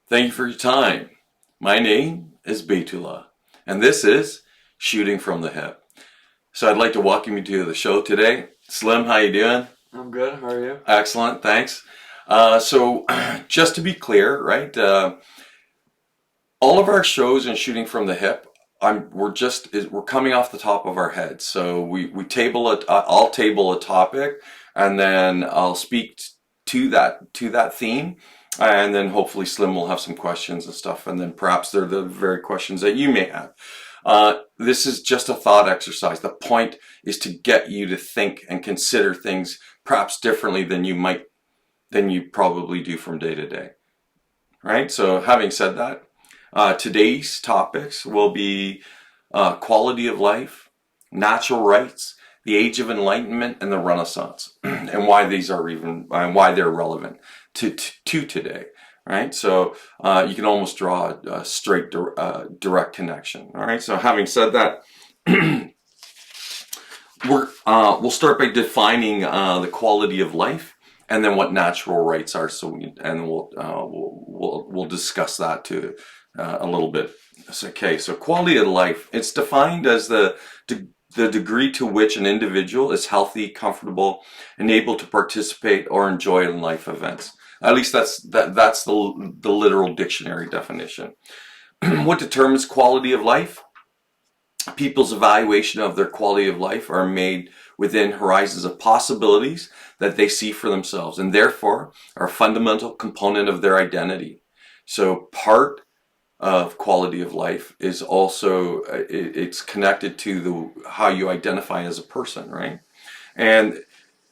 Thank you for your time. My name is Baytullah, and this is Shooting from the Hip. So I'd like to welcome you to the show today. Slim, how you doing? I'm good. How are you? Excellent, thanks. So just to be clear, right? All of our shows in Shooting from the Hip, we're coming off the top of our heads. So we table it. I'll table a topic, and then I'll speak to that theme. And then hopefully Slim will have some questions and stuff, and then perhaps they're the very questions that you may have. This is just a thought exercise. The point is to get you to think and consider things perhaps differently than you probably do from day to day. Right? So having said that, today's topics will be quality of life, natural rights, the age of enlightenment, and the Renaissance, and why they're relevant to today, right? So you can almost draw a straight direct connection. All right. So having said that, we'll start by defining the quality of life, and then what natural rights are. We'll discuss that too a little bit. Okay. So quality of life, it's defined as the degree to which an individual is healthy, comfortable, and able to participate or enjoy in life events. At least that's the literal dictionary definition. What determines quality of life? People's evaluation of their quality of life are made within horizons of possibilities that they see for themselves, and therefore are a fundamental component of their identity. So part of quality of life is also it's connected to how you identify as a person, right? And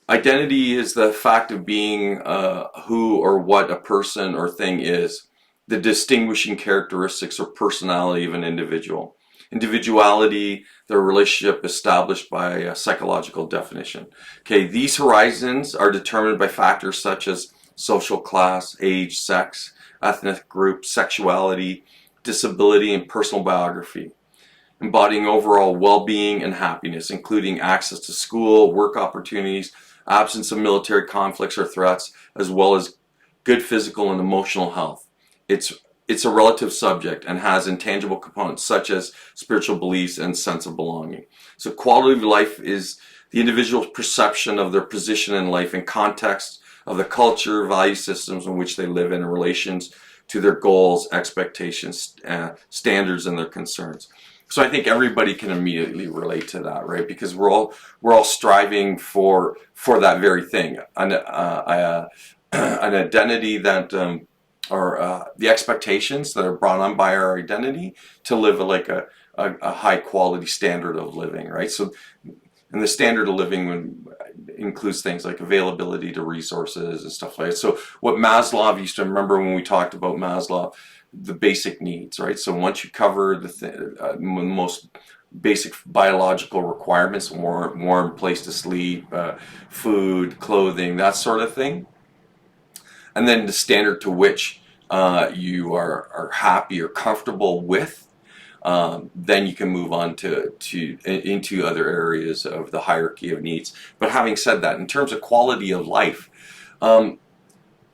identity is the fact of being who or what a person or thing is, the distinguishing characteristics or personality of an individual. Individuality, their relationship established by a psychological definition. Okay, these horizons are determined by factors such as social class, age, sex, ethnic group, sexuality, disability, and personal biography, embodying overall well-being and happiness, including access to school, work opportunities, absence of military conflicts or threats, as well as good physical and emotional health. It's a relative subject and has intangible components such as spiritual beliefs and sense of belonging. So quality of life is the individual's perception of their position in life in context of the culture, value systems in which they live in relations to their goals, expectations, standards, and their concerns. So I think everybody can immediately relate to that, right? Because we're all striving for that very thing, an identity that, or the expectations that are brought on by our identity to live like a high quality standard of living, right? So, and the standard of living includes things like availability to resources and stuff like that. So what Maslow used to, remember when we talked about Maslow, the basic needs, right? So once you cover the most basic biological requirements, warm place to sleep, food, clothing, that sort of thing, and then the standard to which you are happy or comfortable with, then you can move on into other areas of the hierarchy of needs. But having said that, in terms of quality of life,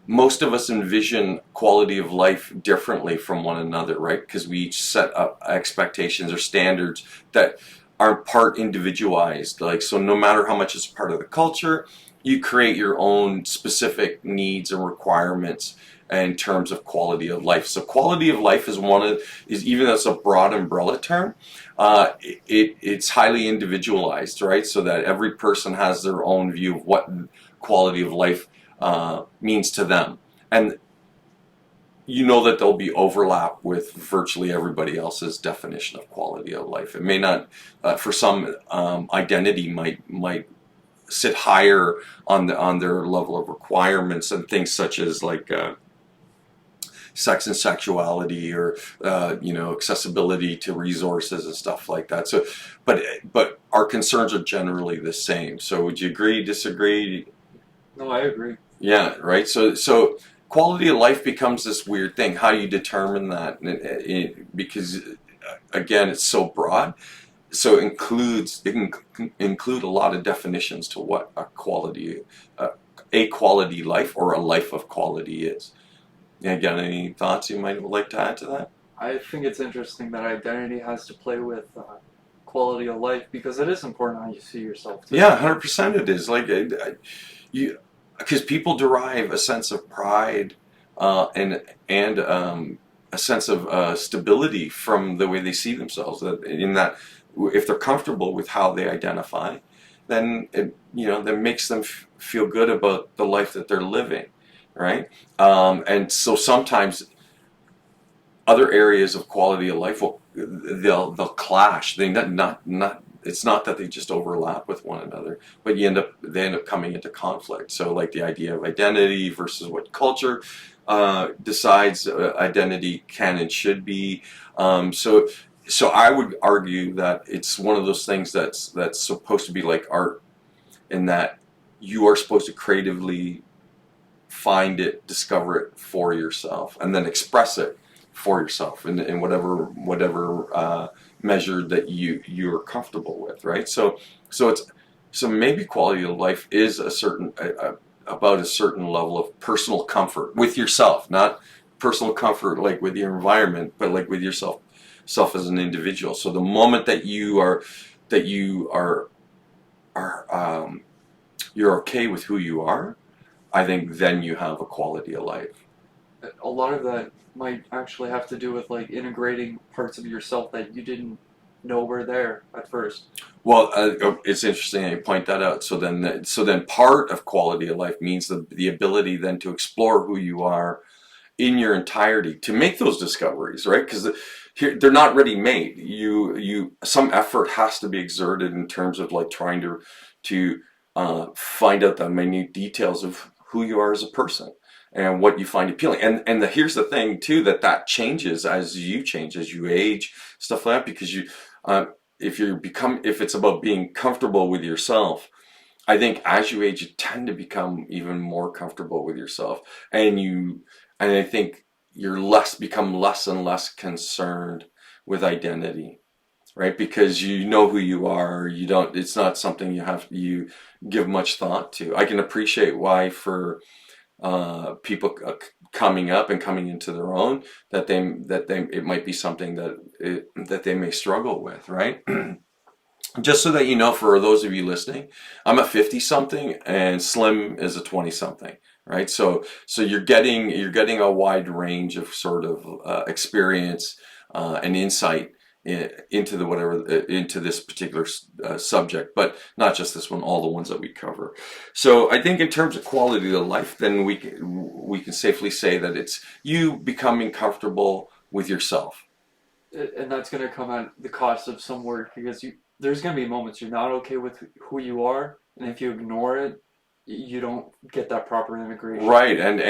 most of us envision quality of life differently from one another, right? Because we each set up expectations or standards that are part individualized. Like, so no matter how much it's part of the culture, you create your own specific needs and requirements in terms of quality of life. So quality of life is even though it's a broad umbrella term, it's highly individualized, right? So that every person has their own view of what quality of life means to them. And you know that there'll be overlap with virtually everybody else's definition of quality of life. It may not, for some, identity might sit higher on their level of requirements and things such as like sex and sexuality, or accessibility to resources and stuff like that. So, but our concerns are generally the same. So, would you agree? Disagree? No, I agree. Yeah, right. So quality of life becomes this weird thing. How do you determine that? Because again, it's so broad. So it can include a lot of definitions to what a quality life or a life of quality is. Yeah, got any thoughts you might like to add to that? I think it's interesting that identity has to play with quality of life because it is important how you see yourself too. Yeah, 100% it is. Like you, because people derive a sense of pride and a sense of stability from the way they see themselves. That in that, if they're comfortable with how they identify, then that makes them feel good about the life that they're living, right? And so sometimes other areas of quality of life they'll clash. They not it's not that they just overlap with one another, but they end up coming into conflict. So like the idea of identity versus what culture decides identity can and should be. So I would argue that it's one of those things that's supposed to be like art, in that you are supposed to creatively find it, discover it for yourself, and then express it for yourself in whatever measure that you're comfortable with, right? So maybe quality of life is about a certain level of personal comfort with yourself, not personal comfort like with your environment, but like with yourself as an individual. So the moment that you are you're okay with who you are, I think then you have a quality of life. A lot of that might actually have to do with like integrating parts of yourself that you didn't know were there at first. Well, it's interesting that you point that out. So then part of quality of life means the ability then to explore who you are in your entirety, to make those discoveries, right? Because they're not ready made. Some effort has to be exerted in terms of like trying to find out the minute details of who you are as a person and what you find appealing. And here's the thing too, that changes as you change, as you age, stuff like that. Because uh, if it's about being comfortable with yourself, I think as you age, you tend to become even more comfortable with yourself, and I think become less and less concerned with identity, right? Because you know who you are. You don't. It's not something you give much thought to. I can appreciate why for people coming up and coming into their own, that they it might be something that they may struggle with, right? Just so that you know, for those of you listening, I'm a 50 something and Slim is a 20 something, right? So you're getting a wide range of sort of experience and insight into this particular subject, but not just this one, all the ones that we cover. So I think in terms of quality of life, then we can safely say that it's you becoming comfortable with yourself. And that's going to come at the cost of some work because there's going to be moments you're not okay with who you are, and if you ignore it, you don't get that proper integration. Right, and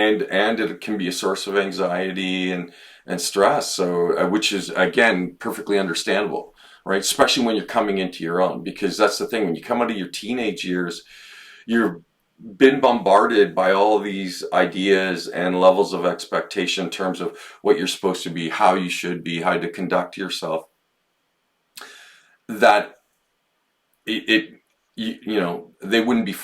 it can be a source of anxiety and stress. So which is again perfectly understandable, right? Especially when you're coming into your own, because that's the thing. When you come out of your teenage years, you've been bombarded by all these ideas and levels of expectation in terms of what you're supposed to be, how you should be, how to conduct yourself. That it they wouldn't be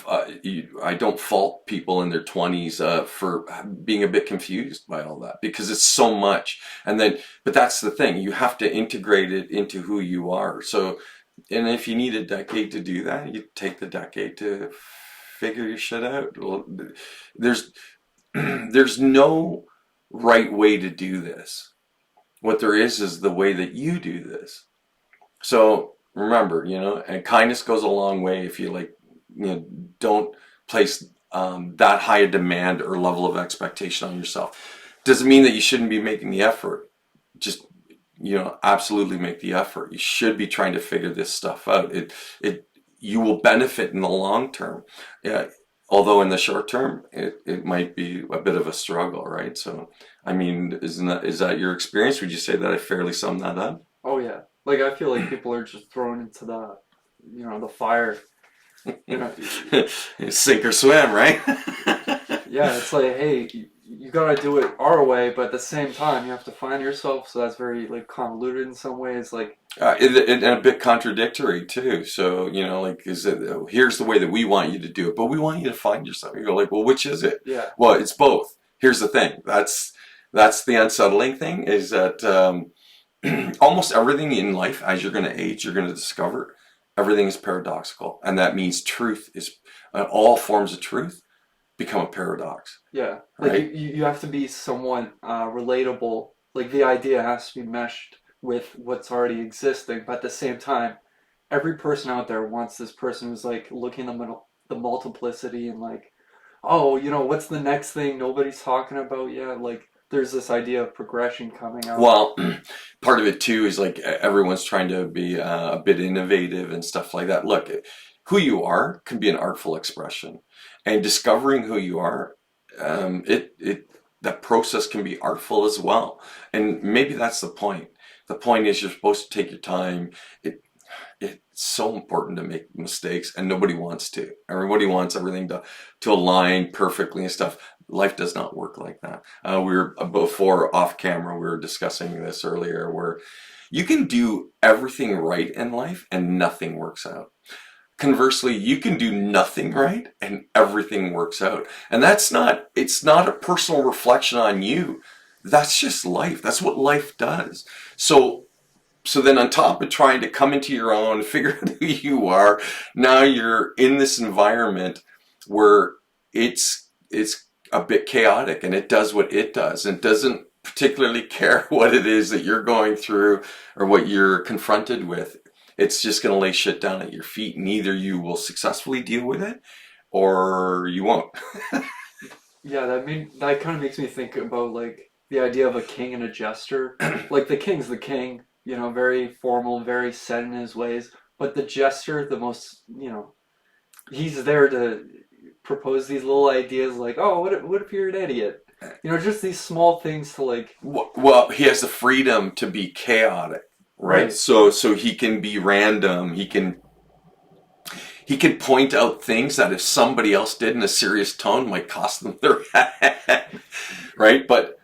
I don't fault people in their 20s for being a bit confused by all that, because it's so much. But that's the thing, you have to integrate it into who you are. So, and if you need a decade to do that, you take the decade to figure your shit out. Well, there's there's no right way to do this. What there is the way that you do this. So remember, and kindness goes a long way. If you don't place that high a demand or level of expectation on yourself. Doesn't mean that you shouldn't be making the effort. Just, absolutely make the effort. You should be trying to figure this stuff out. You will benefit in the long term. Yeah. Although in the short term, it might be a bit of a struggle, right? So, I mean, is that your experience? Would you say that I fairly summed that up? Oh yeah, like I feel like people are just thrown into the fire. You know, Sink or swim, right? yeah, it's like, hey, you gotta do it our way, but at the same time, you have to find yourself. So that's very like convoluted in some ways. Like, and a bit contradictory too. So here's the way that we want you to do it, but we want you to find yourself. You go like, well, which is it? yeah, Well, it's both. Here's the thing. That's the unsettling thing, is that almost everything in life, as you're going to age, you're going to discover everything is paradoxical. And that means truth is, all forms of truth become a paradox. Yeah, like Right? you have to be somewhat relatable. Like the idea has to be meshed with what's already existing, but at the same time, every person out there wants this person who's like looking at the multiplicity and like, oh, what's the next thing nobody's talking about yet? Like, there's this idea of progression coming out. Well, part of it too is like everyone's trying to be a bit innovative and stuff like that. Look, who you are can be an artful expression, and discovering who you are, that process can be artful as well. And maybe that's the point. The point is you're supposed to take your time. It it's so important to make mistakes, and nobody wants to. Everybody wants everything to align perfectly and stuff. Life does not work like that. We were before off camera. We were discussing this earlier, where you can do everything right in life and nothing works out. Conversely, you can do nothing right and everything works out. And it's not a personal reflection on you. That's just life. That's what life does. So then on top of trying to come into your own, figure out who you are, now you're in this environment where it's a bit chaotic, and it does what it does, and doesn't particularly care what it is that you're going through or what you're confronted with. It's just going to lay shit down at your feet, and either you will successfully deal with it or you won't. Yeah, that kind of makes me think about like the idea of a king and a jester. Like the king's the king, very formal, very set in his ways, but the jester, the most, he's there to propose these little ideas like, oh, what if you're an idiot? Just these small things to like. Well, he has the freedom to be chaotic, right? Right. So he can be random. He can point out things that if somebody else did in a serious tone might cost them their head, right? But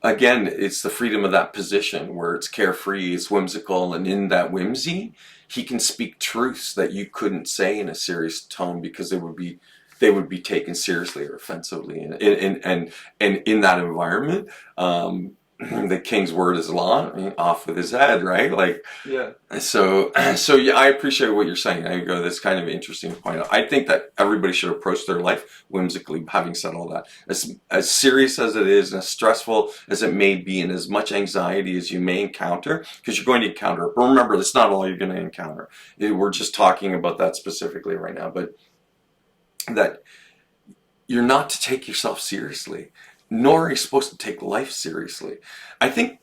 again, it's the freedom of that position where it's carefree, it's whimsical, and in that whimsy, he can speak truths that you couldn't say in a serious tone because they would be taken seriously or offensively, and in that environment, the king's word is law. I mean, off with his head, right? Like, Yeah. so yeah, I appreciate what you're saying. I go, that's kind of interesting to point out. I think that everybody should approach their life whimsically. Having said all that, as serious as it is, and as stressful as it may be, and as much anxiety as you may encounter, because you're going to encounter it. But remember, that's not all you're going to encounter. We're just talking about that specifically right now, but that you're not to take yourself seriously, nor are you supposed to take life seriously. I think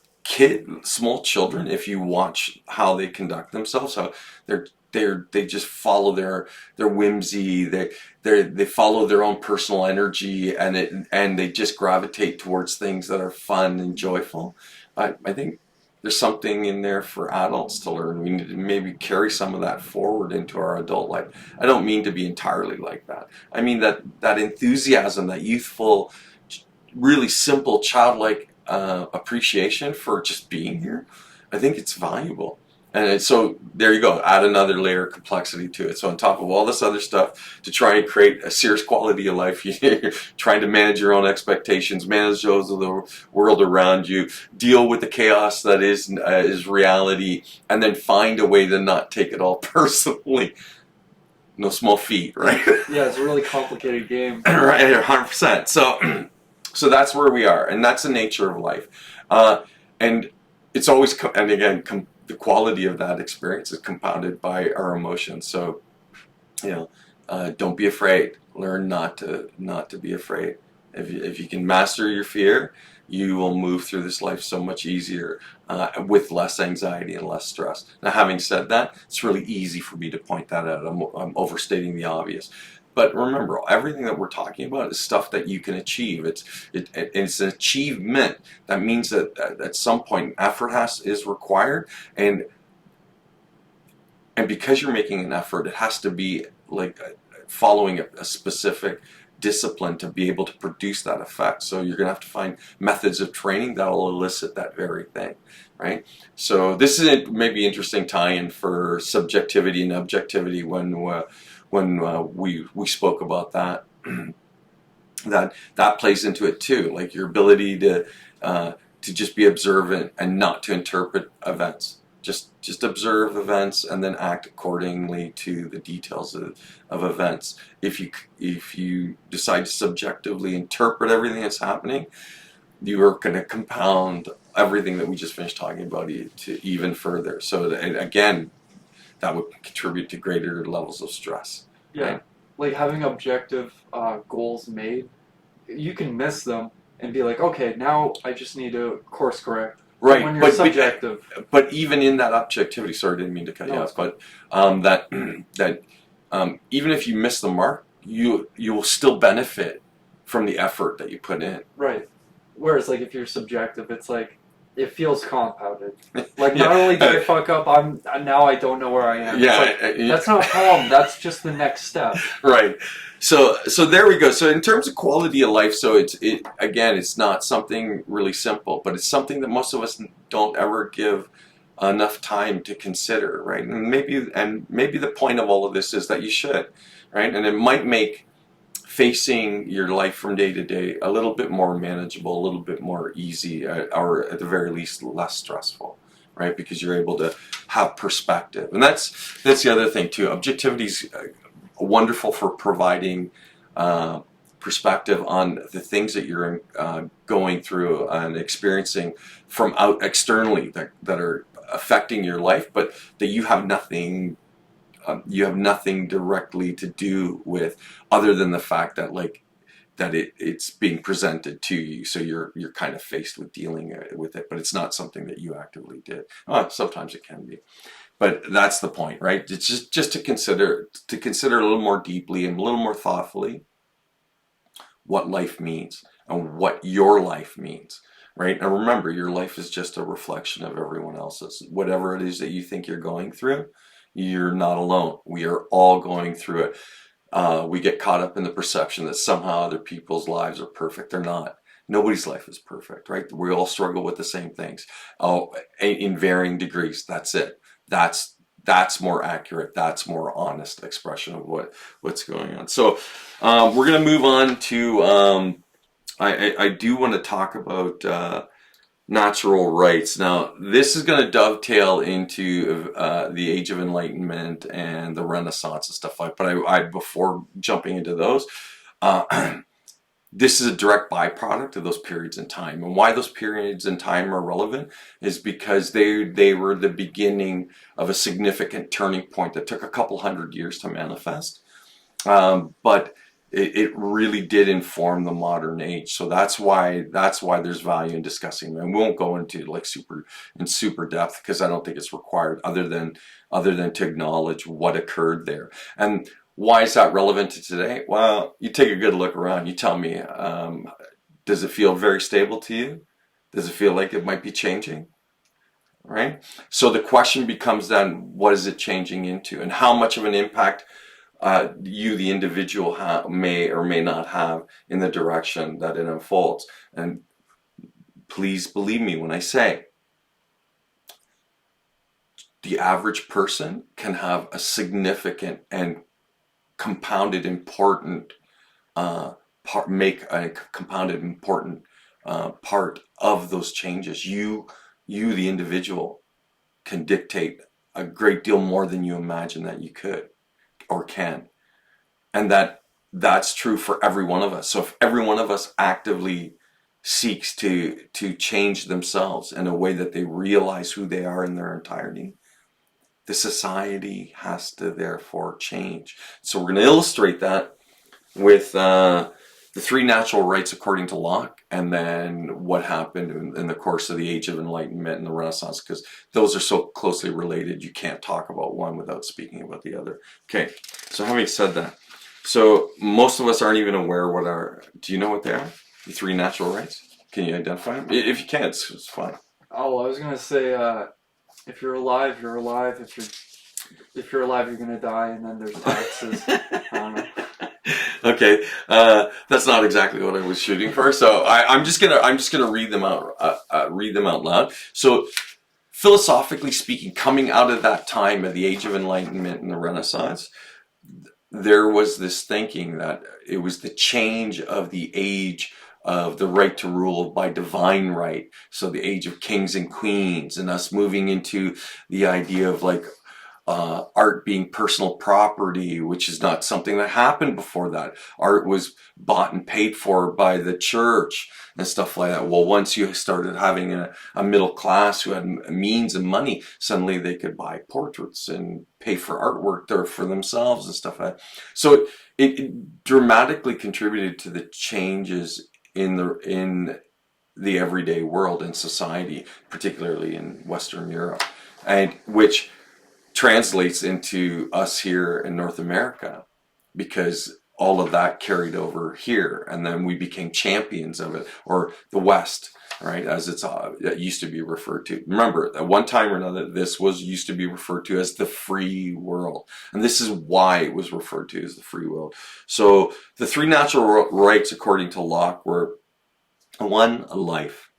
small children, if you watch how they conduct themselves, how they just follow their whimsy, they follow their own personal energy, and they just gravitate towards things that are fun and joyful. I think there's something in there for adults to learn. We need to maybe carry some of that forward into our adult life. I don't mean to be entirely like that. I mean that enthusiasm, that youthful, really simple, childlike appreciation for just being here. I think it's valuable. And so there you go, add another layer of complexity to it. So on top of all this other stuff, to try and create a serious quality of life, you're trying to manage your own expectations, manage those of the world around you, deal with the chaos that is reality, and then find a way to not take it all personally. No small feat, right? Yeah, it's a really complicated game. Right, 100%. So that's where we are, and that's the nature of life. And it's always, and again, the quality of that experience is compounded by our emotions. So, don't be afraid. Learn not to be afraid. If you can master your fear, you will move through this life so much easier, with less anxiety and less stress. Now, having said that, it's really easy for me to point that out. I'm overstating the obvious. But remember, everything that we're talking about is stuff that you can achieve. It's an achievement. That means that at some point effort is required, and because you're making an effort, it has to be like following a specific discipline to be able to produce that effect. So you're going to have to find methods of training that will elicit that very thing, right? So this is maybe interesting tie-in for subjectivity and objectivity when we spoke about that. that plays into it too, like your ability to just be observant and not to interpret events. Just observe events and then act accordingly to the details of events. If you decide to subjectively interpret everything that's happening, you are going to compound everything that we just finished talking about to even further. So again, that would contribute to greater levels of stress. Yeah, Right? like having objective goals made, you can miss them and be like, okay, now I just need to course correct. Right, When you're subjective, but even in that objectivity, sorry, I didn't mean to cut you no, off, it's cool. but that even if you miss the mark, you will still benefit from the effort that you put in. Right. Whereas, like, if you're subjective, it's like it feels compounded. Like, Yeah, not only did I fuck up, now I don't know where I am. yeah, It's like, that's not a problem. That's just the next step. right. So there we go. So in terms of quality of life, so it's not something really simple, but it's something that most of us don't ever give enough time to consider, right? And maybe the point of all of this is that you should, right? And it might make facing your life from day to day a little bit more manageable, a little bit more easy, or at the very least less stressful, right? Because you're able to have perspective, and that's the other thing too. Objectivity is wonderful for providing perspective on the things that you're going through and experiencing from out externally that are affecting your life, but that you have nothing directly to do with, other than the fact that it's being presented to you, so you're kind of faced with dealing with it, but it's not something that you actively did. Sometimes it can be, but that's the point, right? It's just to consider a little more deeply and a little more thoughtfully what life means and what your life means, right? And remember, your life is just a reflection of everyone else's. Whatever it is that you think you're going through, you're not alone. We are all going through it. We get caught up in the perception that somehow other people's lives are perfect. They're not. Nobody's life is perfect, right? We all struggle with the same things, in varying degrees. That's it. That's more accurate. That's more honest expression of what's going on. So we're going to move on to. I do want to talk about natural rights. Now, this is going to dovetail into the Age of Enlightenment and the Renaissance and stuff like. But I before jumping into those, this is a direct byproduct of those periods in time. And why those periods in time are relevant is because they were the beginning of a significant turning point that took a couple hundred years to manifest. But it really did inform the modern age. So that's why there's value in discussing them. And we won't go into super depth, because I don't think it's required, other than to acknowledge what occurred there. And why is that relevant to today? Well, you take a good look around. You tell me, does it feel very stable to you? Does it feel like it might be changing? Right? So the question becomes then, what is it changing into? And how much of an impact you, the individual, may or may not have in the direction that it unfolds. And please believe me when I say, the average person can have a significant and compounded important make a compounded important part of those changes. You, the individual, can dictate a great deal more than you imagine that you could or can. And that's true for every one of us. So if every one of us actively seeks to change themselves in a way that they realize who they are in their entirety, the society has to therefore change. So we're going to illustrate that with the three natural rights according to Locke, and then what happened in the course of the Age of Enlightenment and the Renaissance, because those are so closely related, you can't talk about one without speaking about the other. Okay, so having said that, so most of us aren't even aware do you know what they are? The three natural rights? Can you identify them? If you can, it's fine. Oh, I was gonna say, if you're alive, you're alive. If you're alive, you're gonna die, and then there's taxes. I don't know. Okay, that's not exactly what I was shooting for. So I'm just gonna read them out loud. So philosophically speaking, coming out of that time of the Age of Enlightenment and the Renaissance, there was this thinking that it was the change of the age of the right to rule by divine right. So the age of kings and queens, and us moving into the idea of like art being personal property, which is not something that happened before that. Art was bought and paid for by the church and stuff like that. Well, once you started having a middle class who had means and money, suddenly they could buy portraits and pay for artwork there for themselves and stuff like that. So it dramatically contributed to the changes in the everyday world and society, particularly in Western Europe, and which translates into us here in North America, because all of that carried over here, and then we became champions of it, or the West, right, as it used to be referred to. Remember, at one time or another, this was used to be referred to as the free world, and this is why it was referred to as the free world. So the three natural rights, according to Locke, were: one, life.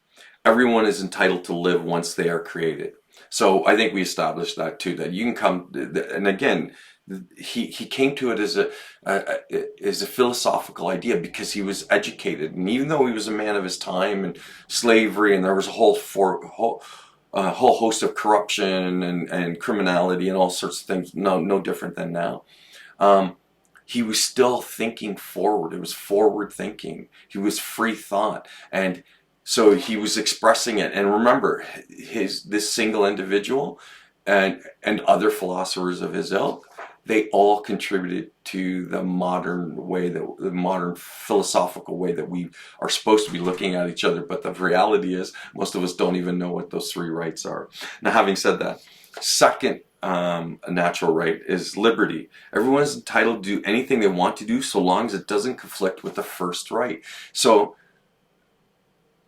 Everyone is entitled to live once they are created. So I think we established that too, that you can come, and again, he came to it as a philosophical idea because he was educated, and even though he was a man of his time and slavery, and there was a whole host of corruption and criminality and all sorts of things, no different than now. He was still thinking forward. It was forward thinking. He was free thought, and so he was expressing it. And remember, this single individual and other philosophers of his ilk, they all contributed to the modern way, the modern philosophical way that we are supposed to be looking at each other. But the reality is, most of us don't even know what those three rights are. Now, having said that, second natural right is liberty. Everyone is entitled to do anything they want to do so long as it doesn't conflict with the first right. So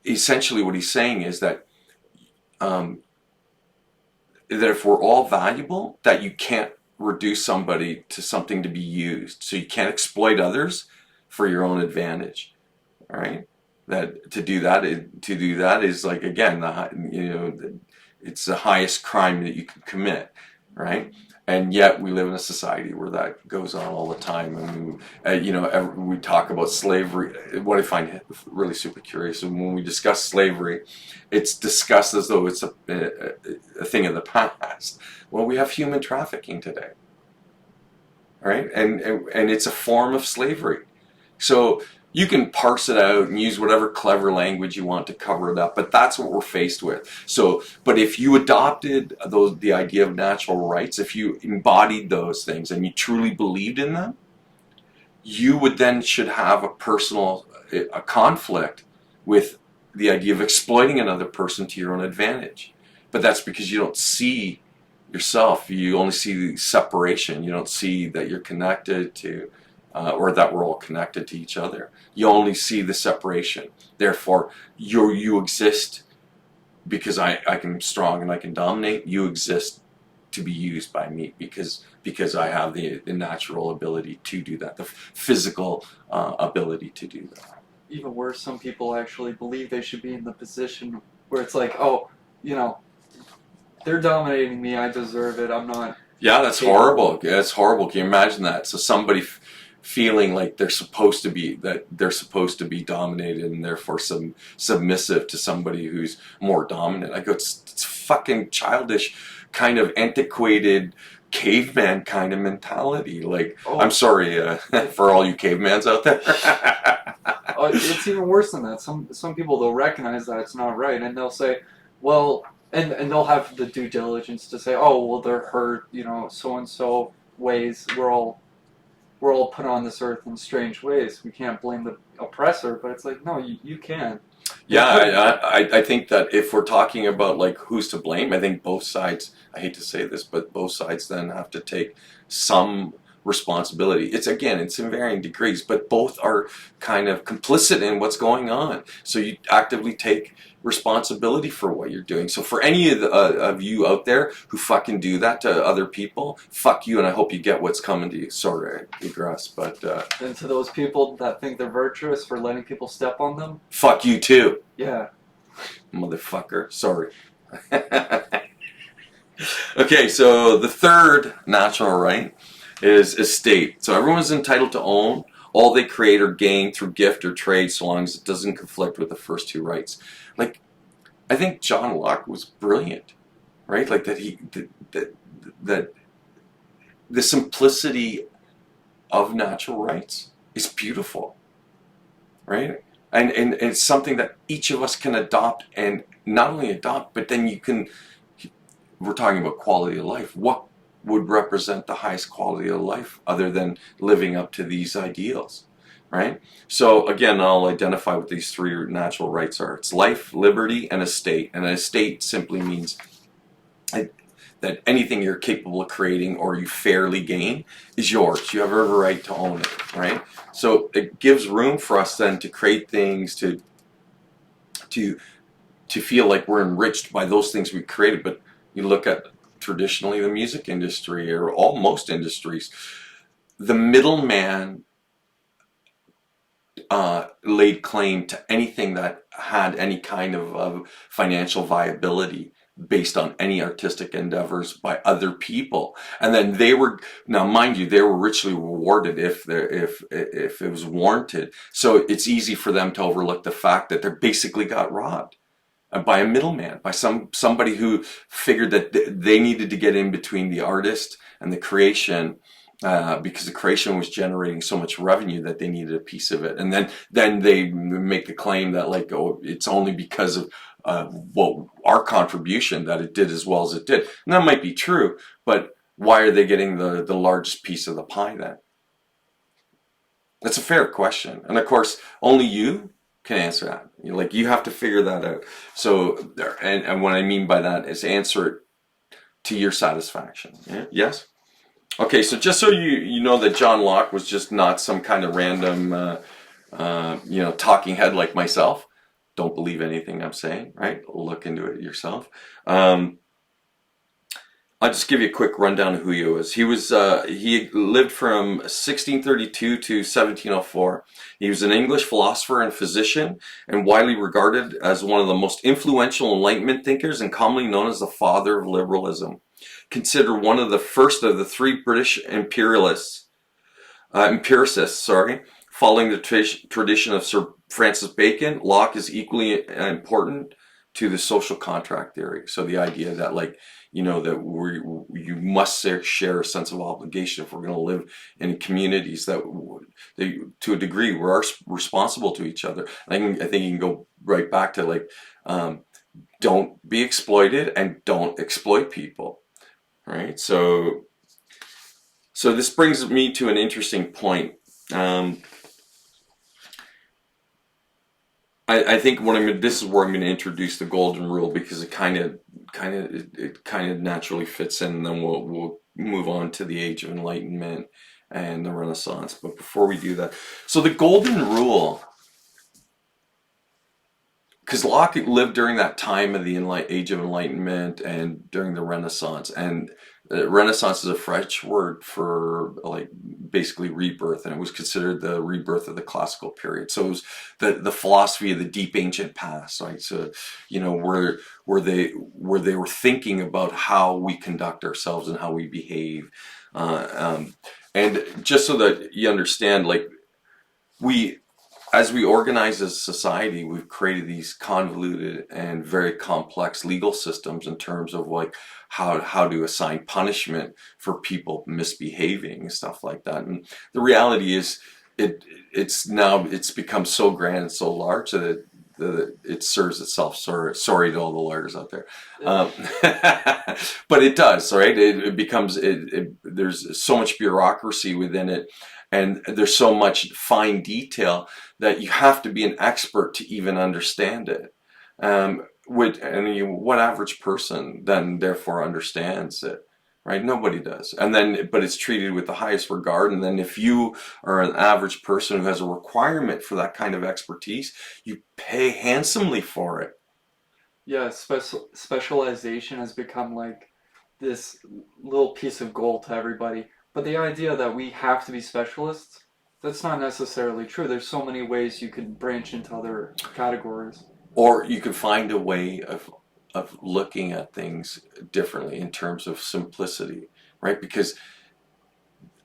essentially what he's saying is that that if we're all valuable, that you can't reduce somebody to something to be used. So you can't exploit others for your own advantage. All right? That to do that is like, again, it's the highest crime that you can commit, right? And yet we live in a society where that goes on all the time. I mean, we talk about slavery. What I find really super curious, and when we discuss slavery, it's discussed as though it's a thing of the past. Well, we have human trafficking today, right? And it's a form of slavery. So you can parse it out and use whatever clever language you want to cover it up, but that's what we're faced with. So, but if you adopted the idea of natural rights, if you embodied those things and you truly believed in them, you would then should have a conflict with the idea of exploiting another person to your own advantage. But that's because you don't see yourself. You only see the separation. You don't see that you're connected to, or that we're all connected to each other. You only see the separation. Therefore, you exist because I'm strong and I can dominate. You exist to be used by me because I have the natural ability to do that, the physical ability to do that. Even worse, some people actually believe they should be in the position where it's like, oh, they're dominating me, I deserve it, I'm not. Yeah, that's horrible. That's horrible. Can you imagine that? So somebody feeling like they're supposed to be dominated and therefore submissive to somebody who's more dominant. I go, it's fucking childish, kind of antiquated caveman kind of mentality. Like, I'm sorry for all you cavemans out there. It's even worse than that. Some people, they'll recognize that it's not right, and they'll say, well, and they'll have the due diligence to say, oh, well, they're hurt, so and so ways. We're all put on this earth in strange ways. We can't blame the oppressor, but it's like, no, you can. Yeah, I think that if we're talking about like who's to blame, I think both sides, I hate to say this, but both sides then have to take some responsibility. It's in varying degrees, but both are kind of complicit in what's going on. So you actively take responsibility for what you're doing. So for any of you out there who fucking do that to other people, fuck you, and I hope you get what's coming to you. Sorry, I digress, but and to those people that think they're virtuous for letting people step on them, fuck you too. Yeah, motherfucker. Sorry. Okay, so the third natural right is estate. So everyone's entitled to own all they create or gain through gift or trade, so long as it doesn't conflict with the first two rights. Like, I think John Locke was brilliant, right? Like that the simplicity of natural rights is beautiful, right? And it's something that each of us can adopt, and not only adopt, but then you can, we're talking about quality of life. What would represent the highest quality of life other than living up to these ideals, right? So again, I'll identify what these three natural rights are. It's life, liberty, and estate. And an estate simply means that anything you're capable of creating or you fairly gain is yours. You have every right to own it, right? So it gives room for us then to create things, to feel like we're enriched by those things we created. But you look at traditionally the music industry, or most industries, the middleman laid claim to anything that had any kind of financial viability based on any artistic endeavors by other people, and then they were, now mind you, they were richly rewarded if it was warranted. So it's easy for them to overlook the fact that they basically got robbed by a middleman, by somebody who figured that they needed to get in between the artist and the creation, because the creation was generating so much revenue that they needed a piece of it. And then they make the claim that, like, oh, it's only because of our contribution that it did as well as it did. And that might be true, but why are they getting the largest piece of the pie then? That's a fair question. And of course, only you can answer that. You have to figure that out. So, and what I mean by that is answer it to your satisfaction. Yeah? Yes? Okay, so just so you know that John Locke was just not some kind of random, talking head like myself. Don't believe anything I'm saying, right? Look into it yourself. I'll just give you a quick rundown of who he was. He lived from 1632 to 1704. He was an English philosopher and physician, and widely regarded as one of the most influential Enlightenment thinkers, and commonly known as the father of liberalism. Considered one of the first of the three British empiricists, following the tradition of Sir Francis Bacon. Locke is equally important to the social contract theory. So the idea that, like, that you must share a sense of obligation if we're going to live in communities that to a degree, we're responsible to each other. I think you can go right back to, like, don't be exploited and don't exploit people, right? So this brings me to an interesting point. I think this is where I'm going to introduce the golden rule, because it kind of naturally fits in, and then we'll move on to the Age of Enlightenment and the Renaissance. But before we do that, so the golden rule, because Locke lived during that time of the Age of Enlightenment and during the Renaissance, and Renaissance is a French word for, like, basically rebirth, and it was considered the rebirth of the classical period. So it was the philosophy of the deep ancient past, right? So, where they were thinking about how we conduct ourselves and how we behave, and just so that you understand, like, as we organize as a society, we've created these convoluted and very complex legal systems in terms of, like, how to assign punishment for people misbehaving and stuff like that. And the reality is, it's become so grand and so large that it serves itself. Sorry to all the lawyers out there, but it does, right? It becomes there's so much bureaucracy within it, and there's so much fine detail that you have to be an expert to even understand it. What average person then therefore understands it, right? Nobody does. But it's treated with the highest regard. And then if you are an average person who has a requirement for that kind of expertise, you pay handsomely for it. Yeah, specialization has become like this little piece of gold to everybody. But the idea that we have to be specialists, that's not necessarily true. There's so many ways you could branch into other categories. Or you could find a way of looking at things differently in terms of simplicity, right? Because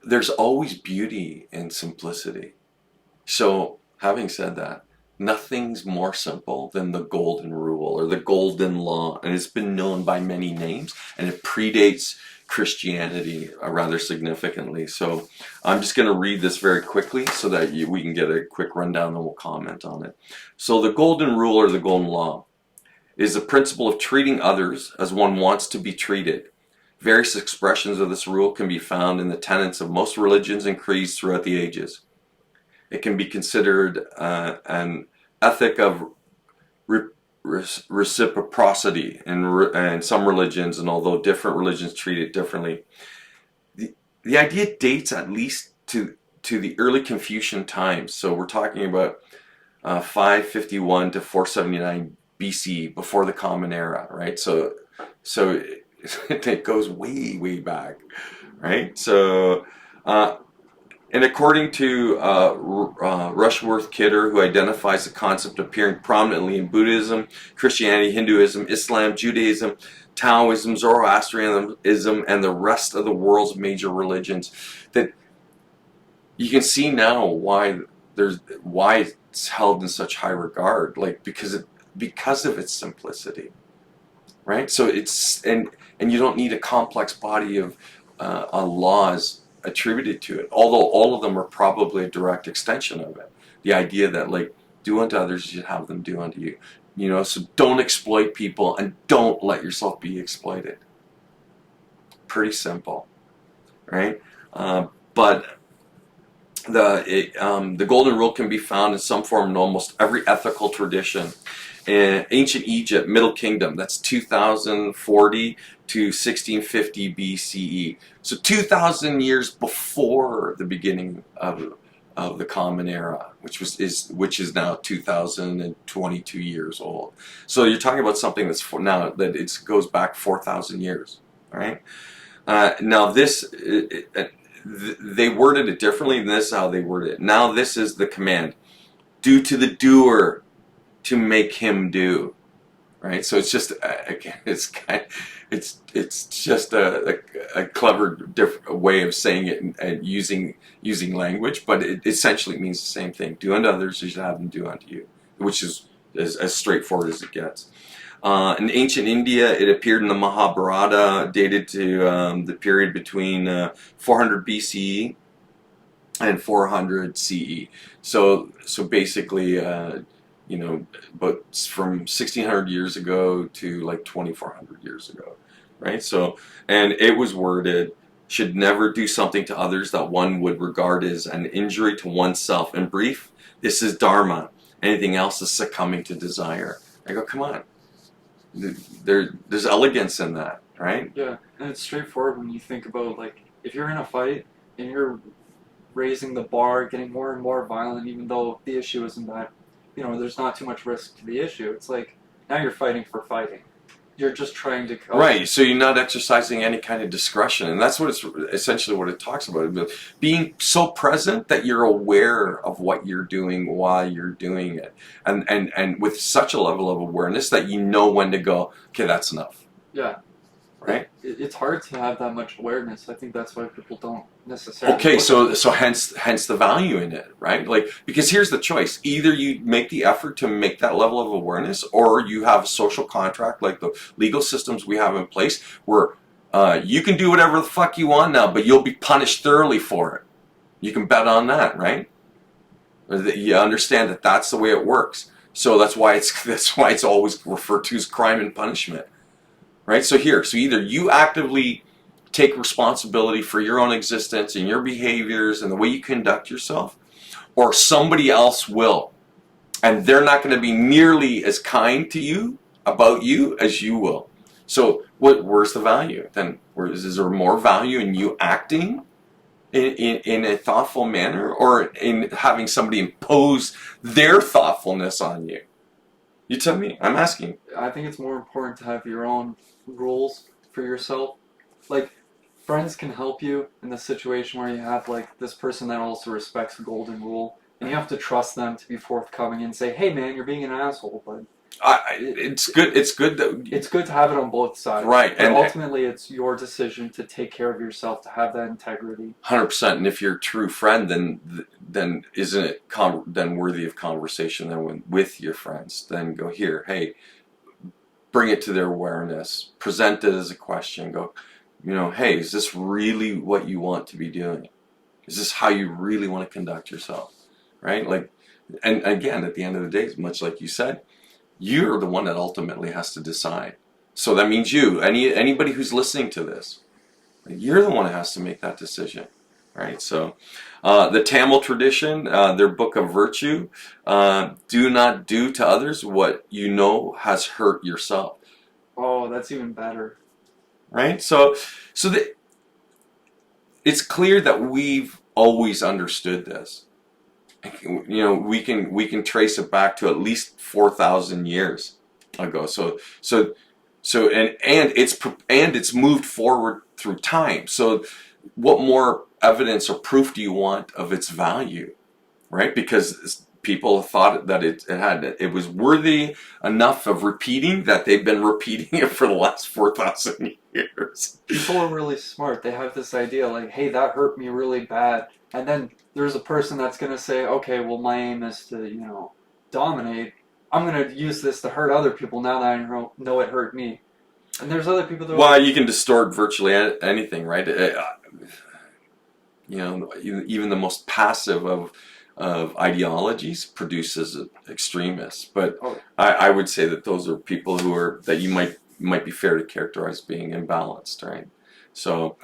there's always beauty in simplicity. So, having said that, nothing's more simple than the golden rule or the golden law, and it's been known by many names, and it predates Christianity rather significantly. So, I'm just going to read this very quickly so that we can get a quick rundown and we'll comment on it. So, the golden rule or the golden law is the principle of treating others as one wants to be treated. Various expressions of this rule can be found in the tenets of most religions and creeds throughout the ages. It can be considered an ethic of reciprocity in some religions, and although different religions treat it differently, the idea dates at least to the early Confucian times. So we're talking about 551 to 479 BC, before the Common Era, right? So it goes way back, right? So. And according to Rushworth Kidder, who identifies the concept appearing prominently in Buddhism, Christianity, Hinduism, Islam, Judaism, Taoism, Zoroastrianism, and the rest of the world's major religions, that you can see now why it's held in such high regard, like because of its simplicity, right? So and you don't need a complex body of laws attributed to it, although all of them are probably a direct extension of it. The idea that, like, do unto others as you have them do unto you. So don't exploit people and don't let yourself be exploited. Pretty simple, right? But the golden rule can be found in some form in almost every ethical tradition. In ancient Egypt, Middle Kingdom, that's 2040 to 1650 BCE. So 2,000 years before the beginning of the Common Era, which is now 2022 years old. So you're talking about something that's now that it goes back 4,000 years, right? Now they worded it differently, and this is how they worded it. Now this is the command: do to the doer to make him do, right? So it's just again, it's just a clever different way of saying it and using language, but it essentially means the same thing: do unto others as you have them do unto you, which is as straightforward as it gets. In ancient India, it appeared in the Mahabharata, dated to the period between 400 BCE and 400 CE. So basically, but from 1,600 years ago to like 2,400 years ago, right? So, and it was worded: should never do something to others that one would regard as an injury to oneself. In brief, this is dharma. Anything else is succumbing to desire. I go, come on. There's elegance in that, right? Yeah, and it's straightforward when you think about, like, if you're in a fight and you're raising the bar, getting more and more violent, even though the issue isn't that, there's not too much risk to the issue. It's like, now you're fighting for fighting. You're just trying to... Right, so you're not exercising any kind of discretion, and that's what it's essentially what it talks about. Being so present that you're aware of what you're doing while you're doing it, and with such a level of awareness that you know when to go, okay, that's enough. Yeah. Right? It's hard to have that much awareness. I think that's why people don't necessarily... Okay, so hence the value in it, right? Like, because here's the choice: either you make the effort to make that level of awareness, or you have a social contract like the legal systems we have in place, where you can do whatever the fuck you want now, but you'll be punished thoroughly for it. You can bet on that, right? You understand that that's the way it works. So that's why it's always referred to as crime and punishment. Right? So either you actively take responsibility for your own existence and your behaviors and the way you conduct yourself, or somebody else will. And they're not going to be nearly as kind to you about you as you will. So where's the value? Then is there more value in you acting in a thoughtful manner, or in having somebody impose their thoughtfulness on you? You tell me. I'm asking. I think it's more important to have your own rules for yourself. Like, friends can help you in the situation where you have, like, this person that also respects the golden rule, and you have to trust them to be forthcoming and say, hey man, you're being an asshole, but It's good. It's good that It's good to have it on both sides. right, But and ultimately, it's your decision to take care of yourself, to have that integrity. 100%. And if you're a true friend, then isn't it then worthy of conversation? Then with your friends, then go here. Hey, bring it to their awareness. Present it as a question. Go, hey, is this really what you want to be doing? Is this how you really want to conduct yourself? Right? Like, and again, at the end of the day, much like you said, you're the one that ultimately has to decide. So that means anybody who's listening to this, you're the one that has to make that decision, right? So the Tamil tradition, their book of virtue, do not do to others what you know has hurt yourself. Oh, that's even better. Right? So it's clear that we've always understood this. We can trace it back to at least 4,000 years ago. And it's moved forward through time. So what more evidence or proof do you want of its value, right? Because people thought that it was worthy enough of repeating that they've been repeating it for the last 4,000 years. People are really smart. They have this idea like, hey, that hurt me really bad. And then there's a person that's going to say, okay, well, my aim is to, dominate. I'm going to use this to hurt other people now that I know it hurt me. And there's other people that are Well, you can distort virtually anything, right? Even the most passive of ideologies produces extremists. But oh, I would say that those are people that you might be fair to characterize being imbalanced, right? So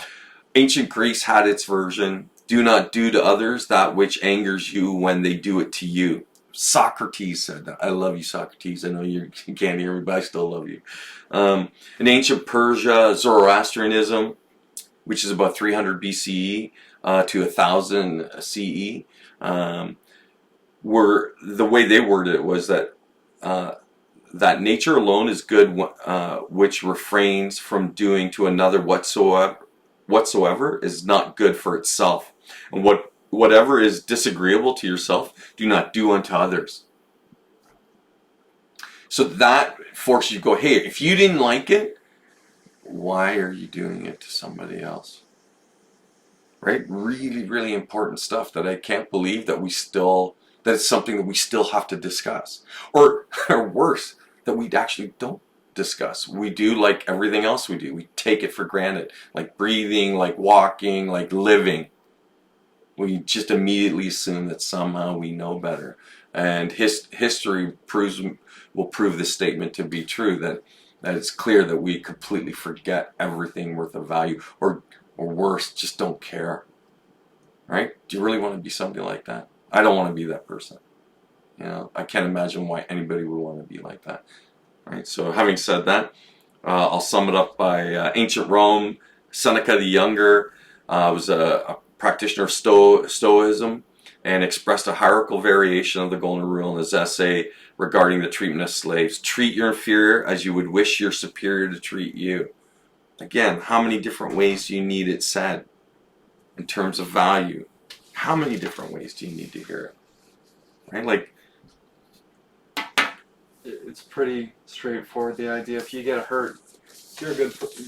ancient Greece had its version. Do not do to others that which angers you when they do it to you. Socrates said that. I love you, Socrates. I know you can't hear me, but I still love you. In ancient Persia, Zoroastrianism, which is about 300 BCE to 1000 CE, were the way they worded it was that that nature alone is good, which refrains from doing to another whatsoever is not good for itself, and whatever is disagreeable to yourself, do not do unto others. So that forces you to go, hey, if you didn't like it, why are you doing it to somebody else? Right? Really, really important stuff that I can't believe that it's something that we still have to discuss. Or worse, that we actually don't discuss. We do like everything else we do. We take it for granted. Like breathing, like walking, like living. We just immediately assume that somehow we know better. And history will prove this statement to be true, that it's clear that we completely forget everything worth of value, or worse, just don't care. Right? Do you really want to be somebody like that? I don't want to be that person. I can't imagine why anybody would want to be like that. Right? So having said that, I'll sum it up by ancient Rome. Seneca the Younger was a practitioner of Stoicism and expressed a hierarchical variation of the Golden Rule in his essay regarding the treatment of slaves. Treat your inferior as you would wish your superior to treat you. Again, how many different ways do you need it said in terms of value? How many different ways do you need to hear it? Right? Like, it's pretty straightforward. The idea, if you get hurt, you're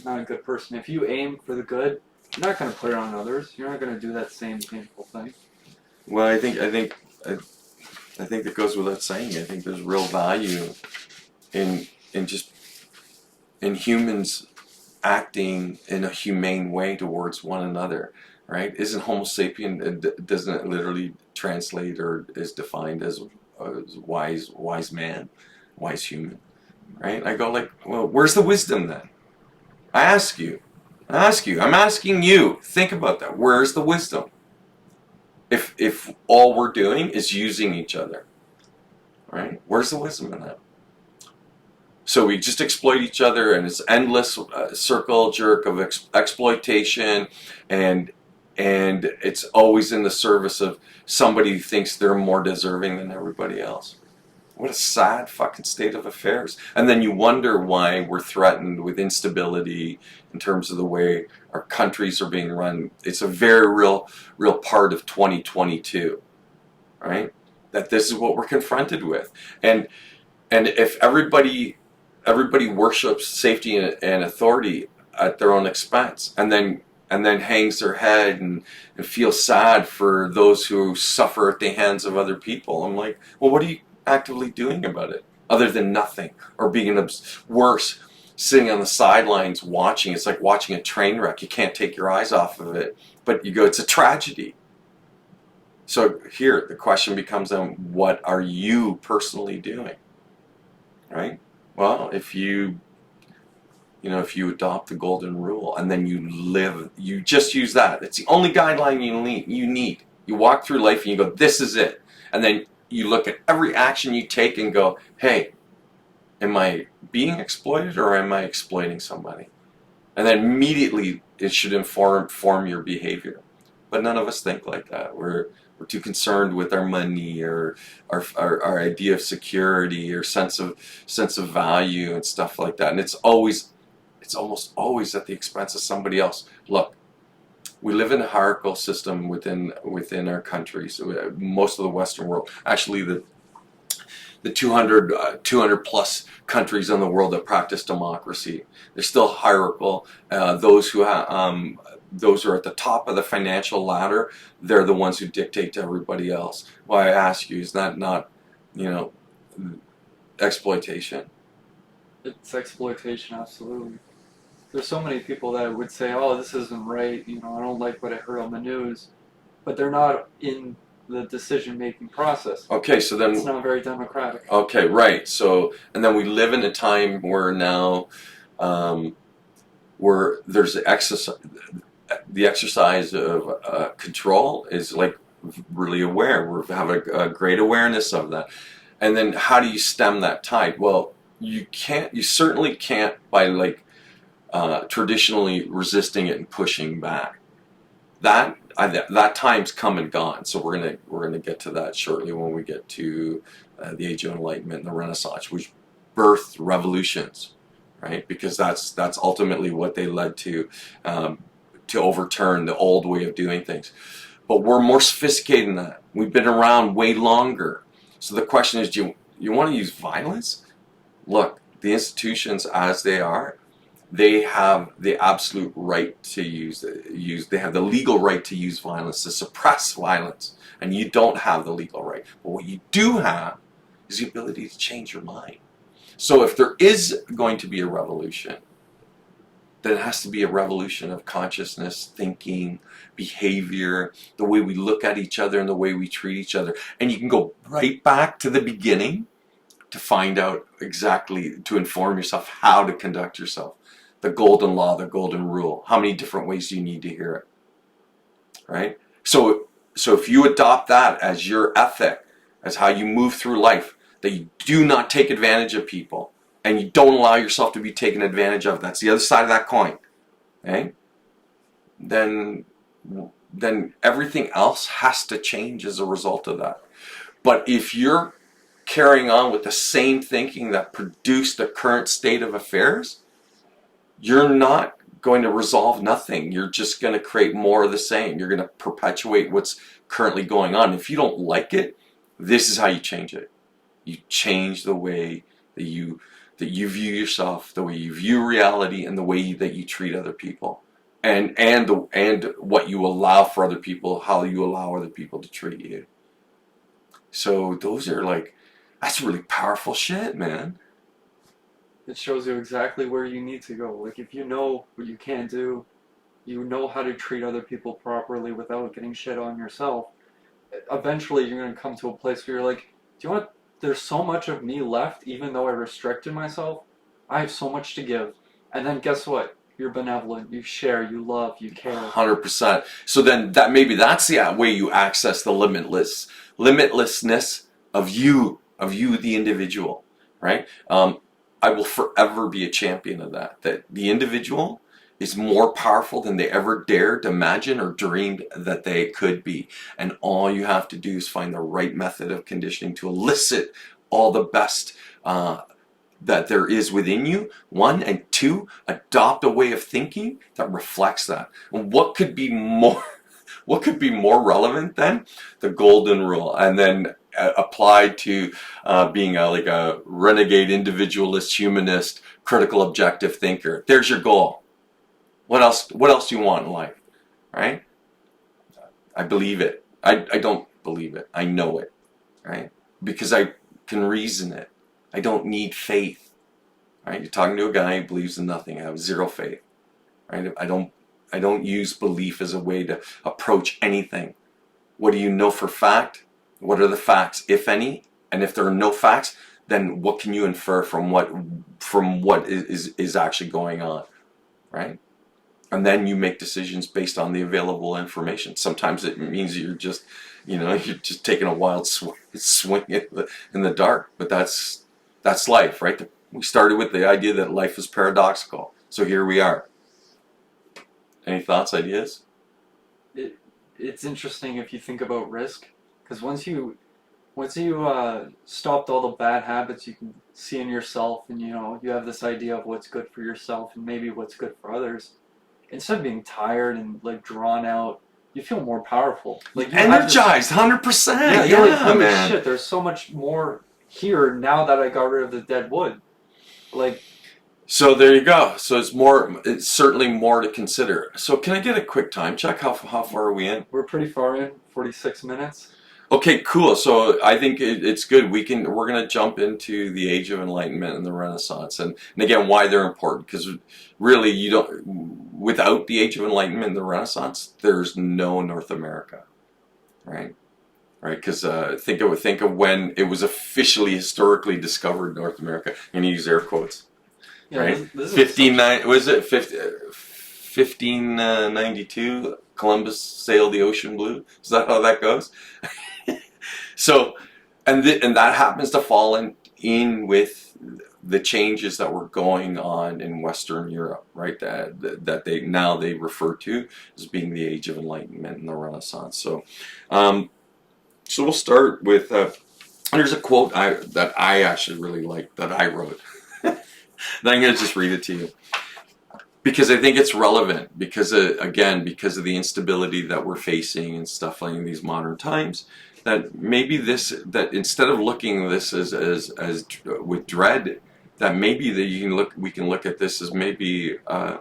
not a good person. If you aim for the good, you're not going to put it on others. You're not going to do that same painful thing. well, I think that goes without saying. I think there's real value in humans acting in a humane way towards one another, right? Isn't Homo sapien, doesn't it literally translate or is defined as wise man, wise human, right? I go like, well, where's the wisdom then? I ask you, I'm asking you, think about that. Where's the wisdom? If all we're doing is using each other, right? Where's the wisdom in that? So we just exploit each other, and it's endless circle jerk of exploitation, and it's always in the service of somebody who thinks they're more deserving than everybody else. What a sad fucking state of affairs. And then you wonder why we're threatened with instability in terms of the way our countries are being run. It's a very real part of 2022, right? That this is what we're confronted with. And And if everybody worships safety and authority at their own expense, and then hangs their head and feels sad for those who suffer at the hands of other people, I'm like, well, what are you actively doing about it other than nothing, or being worse, sitting on the sidelines watching? It's like watching a train wreck. You can't take your eyes off of it, but you go, it's a tragedy. So here the question becomes, what are you personally doing? Right? Well, if you adopt the golden rule and then you just use that. It's the only guideline you need. You walk through life and you go, this is it. And then you look at every action you take and go, hey, am I being exploited or am I exploiting somebody? And then immediately it should inform your behavior. But none of us think like that. We're too concerned with our money or our idea of security or sense of value and stuff like that. And it's almost always at the expense of somebody else. Look, we live in a hierarchical system within our countries. Most of the Western world, actually the 200 plus countries in the world that practice democracy, they're still hierarchical. Those who are at the top of the financial ladder, they're the ones who dictate to everybody else. Why I ask you, is that not, exploitation? It's exploitation, absolutely. There's so many people that would say, "Oh, this isn't right," I don't like what I heard on the news, but they're not in the decision-making process. Okay, so then it's not very democratic. Okay, right. So, and then we live in a time where now, where there's the exercise of control is like really aware. We have a great awareness of that. And then how do you stem that tide? Well, you certainly can't by traditionally resisting it and pushing back. That time's come and gone. So we're gonna get to that shortly when we get to the Age of Enlightenment and the Renaissance, which birthed revolutions, right? Because that's ultimately what they led to overturn the old way of doing things. But we're more sophisticated than that. We've been around way longer. So the question is, do you want to use violence? Look, the institutions as they are, they have the absolute right to they have the legal right to use violence, to suppress violence, and you don't have the legal right. But what you do have is the ability to change your mind. So if there is going to be a revolution, then it has to be a revolution of consciousness, thinking, behavior, the way we look at each other and the way we treat each other. And you can go right back to the beginning to find out exactly, to inform yourself how to conduct yourself. The golden law, the golden rule. How many different ways do you need to hear it? Right? So if you adopt that as your ethic, as how you move through life, that you do not take advantage of people, and you don't allow yourself to be taken advantage of, that's the other side of that coin, okay? Then everything else has to change as a result of that. But if you're carrying on with the same thinking that produced the current state of affairs, you're not going to resolve nothing. You're just going to create more of the same. You're going to perpetuate what's currently going on. If you don't like it, this is how you change it. You change the way that you view yourself, the way you view reality, and the way that you treat other people, and what you allow for other people, how you allow other people to treat you. So those are that's really powerful shit, man. It shows you exactly where you need to go. If you know what you can't do, you know how to treat other people properly without getting shit on yourself. Eventually, you're going to come to a place where you're like, do you know what? There's so much of me left, even though I restricted myself. I have so much to give. And then guess what? You're benevolent. You share. You love. You care. 100%. So then that's the way you access the limitlessness of you, the individual, right? I will forever be a champion of that. That the individual is more powerful than they ever dared imagine or dreamed that they could be. And all you have to do is find the right method of conditioning to elicit all the best that there is within you. One, and two, adopt a way of thinking that reflects that. And what could be more relevant than the golden rule? And then applied to being like a renegade individualist, humanist, critical, objective thinker. There's your goal. What else? What else do you want in life, right? I believe it. I don't believe it. I know it, right? Because I can reason it. I don't need faith, right? You're talking to a guy who believes in nothing. I have zero faith, right? I don't use belief as a way to approach anything. What do you know for fact? What are the facts, if any? And if there are no facts, then what can you infer from what is actually going on, right? And then you make decisions based on the available information. Sometimes it means you're just taking a wild swing in the dark. But that's life, right? We started with the idea that life is paradoxical. So here we are. Any thoughts, ideas? It's interesting if you think about risk, because once you stopped all the bad habits you can see in yourself, and you have this idea of what's good for yourself and maybe what's good for others. Instead of being tired and like drawn out, you feel more powerful. Like energized, 100%. Yeah, you're like, holy shit, there's so much more here now that I got rid of the dead wood. Like, so there you go. So it's certainly more to consider. So can I get a quick time check? How far are we in? We're pretty far in, 46 minutes. Okay, cool. So I think it's good. We're going to jump into the Age of Enlightenment and the Renaissance, and again, why they're important. Because really, without the Age of Enlightenment and the Renaissance, there's no North America, right? Right? Because think of when it was officially historically discovered North America. I'm going to use air quotes. Yeah, right? this 1592? Columbus sailed the ocean blue. Is that how that goes? So, and that happens to fall in with the changes that were going on in Western Europe, right? That they refer to as being the Age of Enlightenment and the Renaissance. So, so we'll start with. There's a quote that I actually really like that I wrote. Then I'm going to just read it to you. Because I think it's relevant, because of the instability that we're facing and stuff like in these modern times, that maybe that instead of looking at this as with dread, that maybe we can look at this as maybe a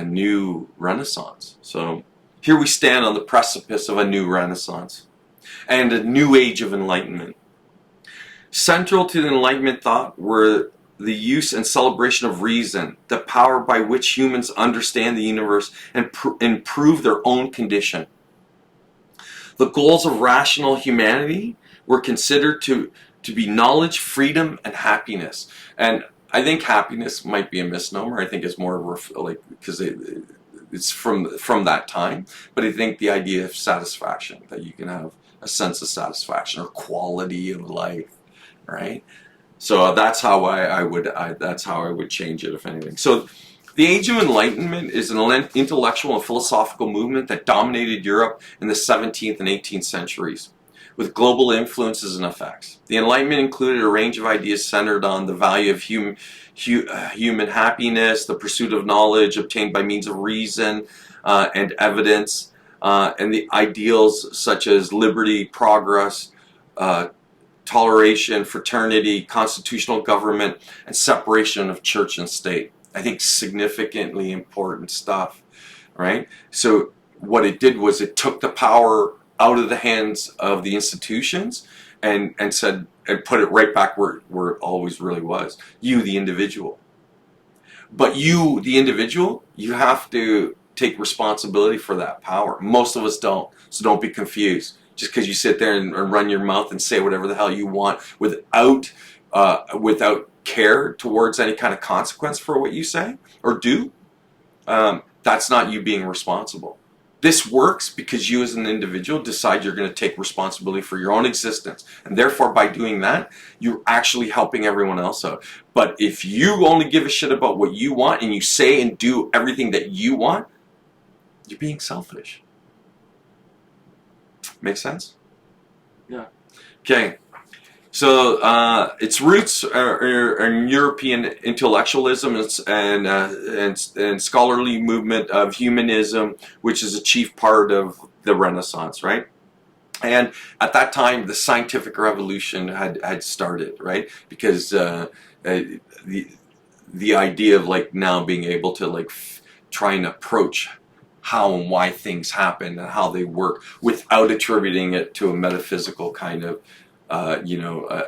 new renaissance. So here we stand on the precipice of a new renaissance and a new age of enlightenment. Central to the Enlightenment thought were the use and celebration of reason, the power by which humans understand the universe and improve their own condition. The goals of rational humanity were considered to be knowledge, freedom, and happiness. And I think happiness might be a misnomer. I think it's more because it's from that time. But I think the idea of satisfaction, that you can have a sense of satisfaction or quality of life, right? So that's how I would change it, if anything. So the Age of Enlightenment is an intellectual and philosophical movement that dominated Europe in the 17th and 18th centuries, with global influences and effects. The Enlightenment included a range of ideas centered on the value of human happiness, the pursuit of knowledge obtained by means of reason and evidence, and the ideals such as liberty, progress, toleration, fraternity, constitutional government, and separation of church and state. I think significantly important stuff, right? So what it did was it took the power out of the hands of the institutions and said, and put it right back where it always really was. You, the individual. But you, the individual, you have to take responsibility for that power. Most of us don't, so don't be confused. Just because you sit there and run your mouth and say whatever the hell you want without care towards any kind of consequence for what you say or do, that's not you being responsible. This works because you as an individual decide you're going to take responsibility for your own existence. And therefore, by doing that, you're actually helping everyone else out. But if you only give a shit about what you want and you say and do everything that you want, you're being selfish. Make sense? Yeah. Okay. So its roots are in European intellectualism and scholarly movement of humanism, which is a chief part of the Renaissance, right? And at that time, the scientific revolution had started, right? Because the idea of like now being able to like try and approach how and why things happen and how they work without attributing it to a metaphysical kind of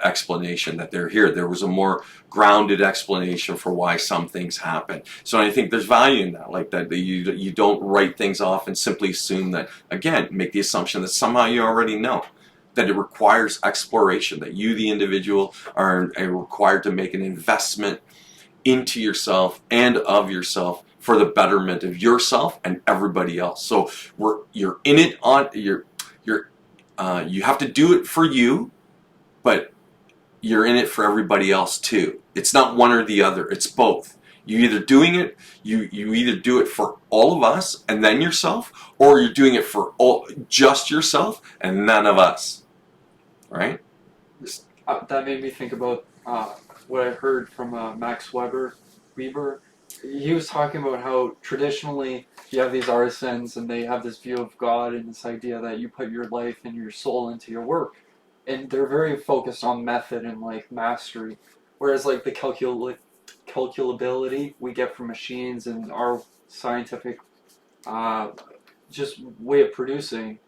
explanation that they're here. There was a more grounded explanation for why some things happen. So I think there's value in that, like that you don't write things off and simply assume that, again, make the assumption that somehow you already know. That it requires exploration, that you, the individual, are required to make an investment into yourself and of yourself for the betterment of yourself and everybody else. So you're in it on you have to do it for you, but you're in it for everybody else too. It's not one or the other, it's both. You either doing it, you either do it for all of us and then yourself, or you're doing it for just yourself and none of us. Right? That made me think about what I heard from Max Weber. He was talking about how traditionally you have these artisans and they have this view of God and this idea that you put your life and your soul into your work. And they're very focused on method and like mastery. Whereas like the calculability we get from machines and our scientific just way of producing,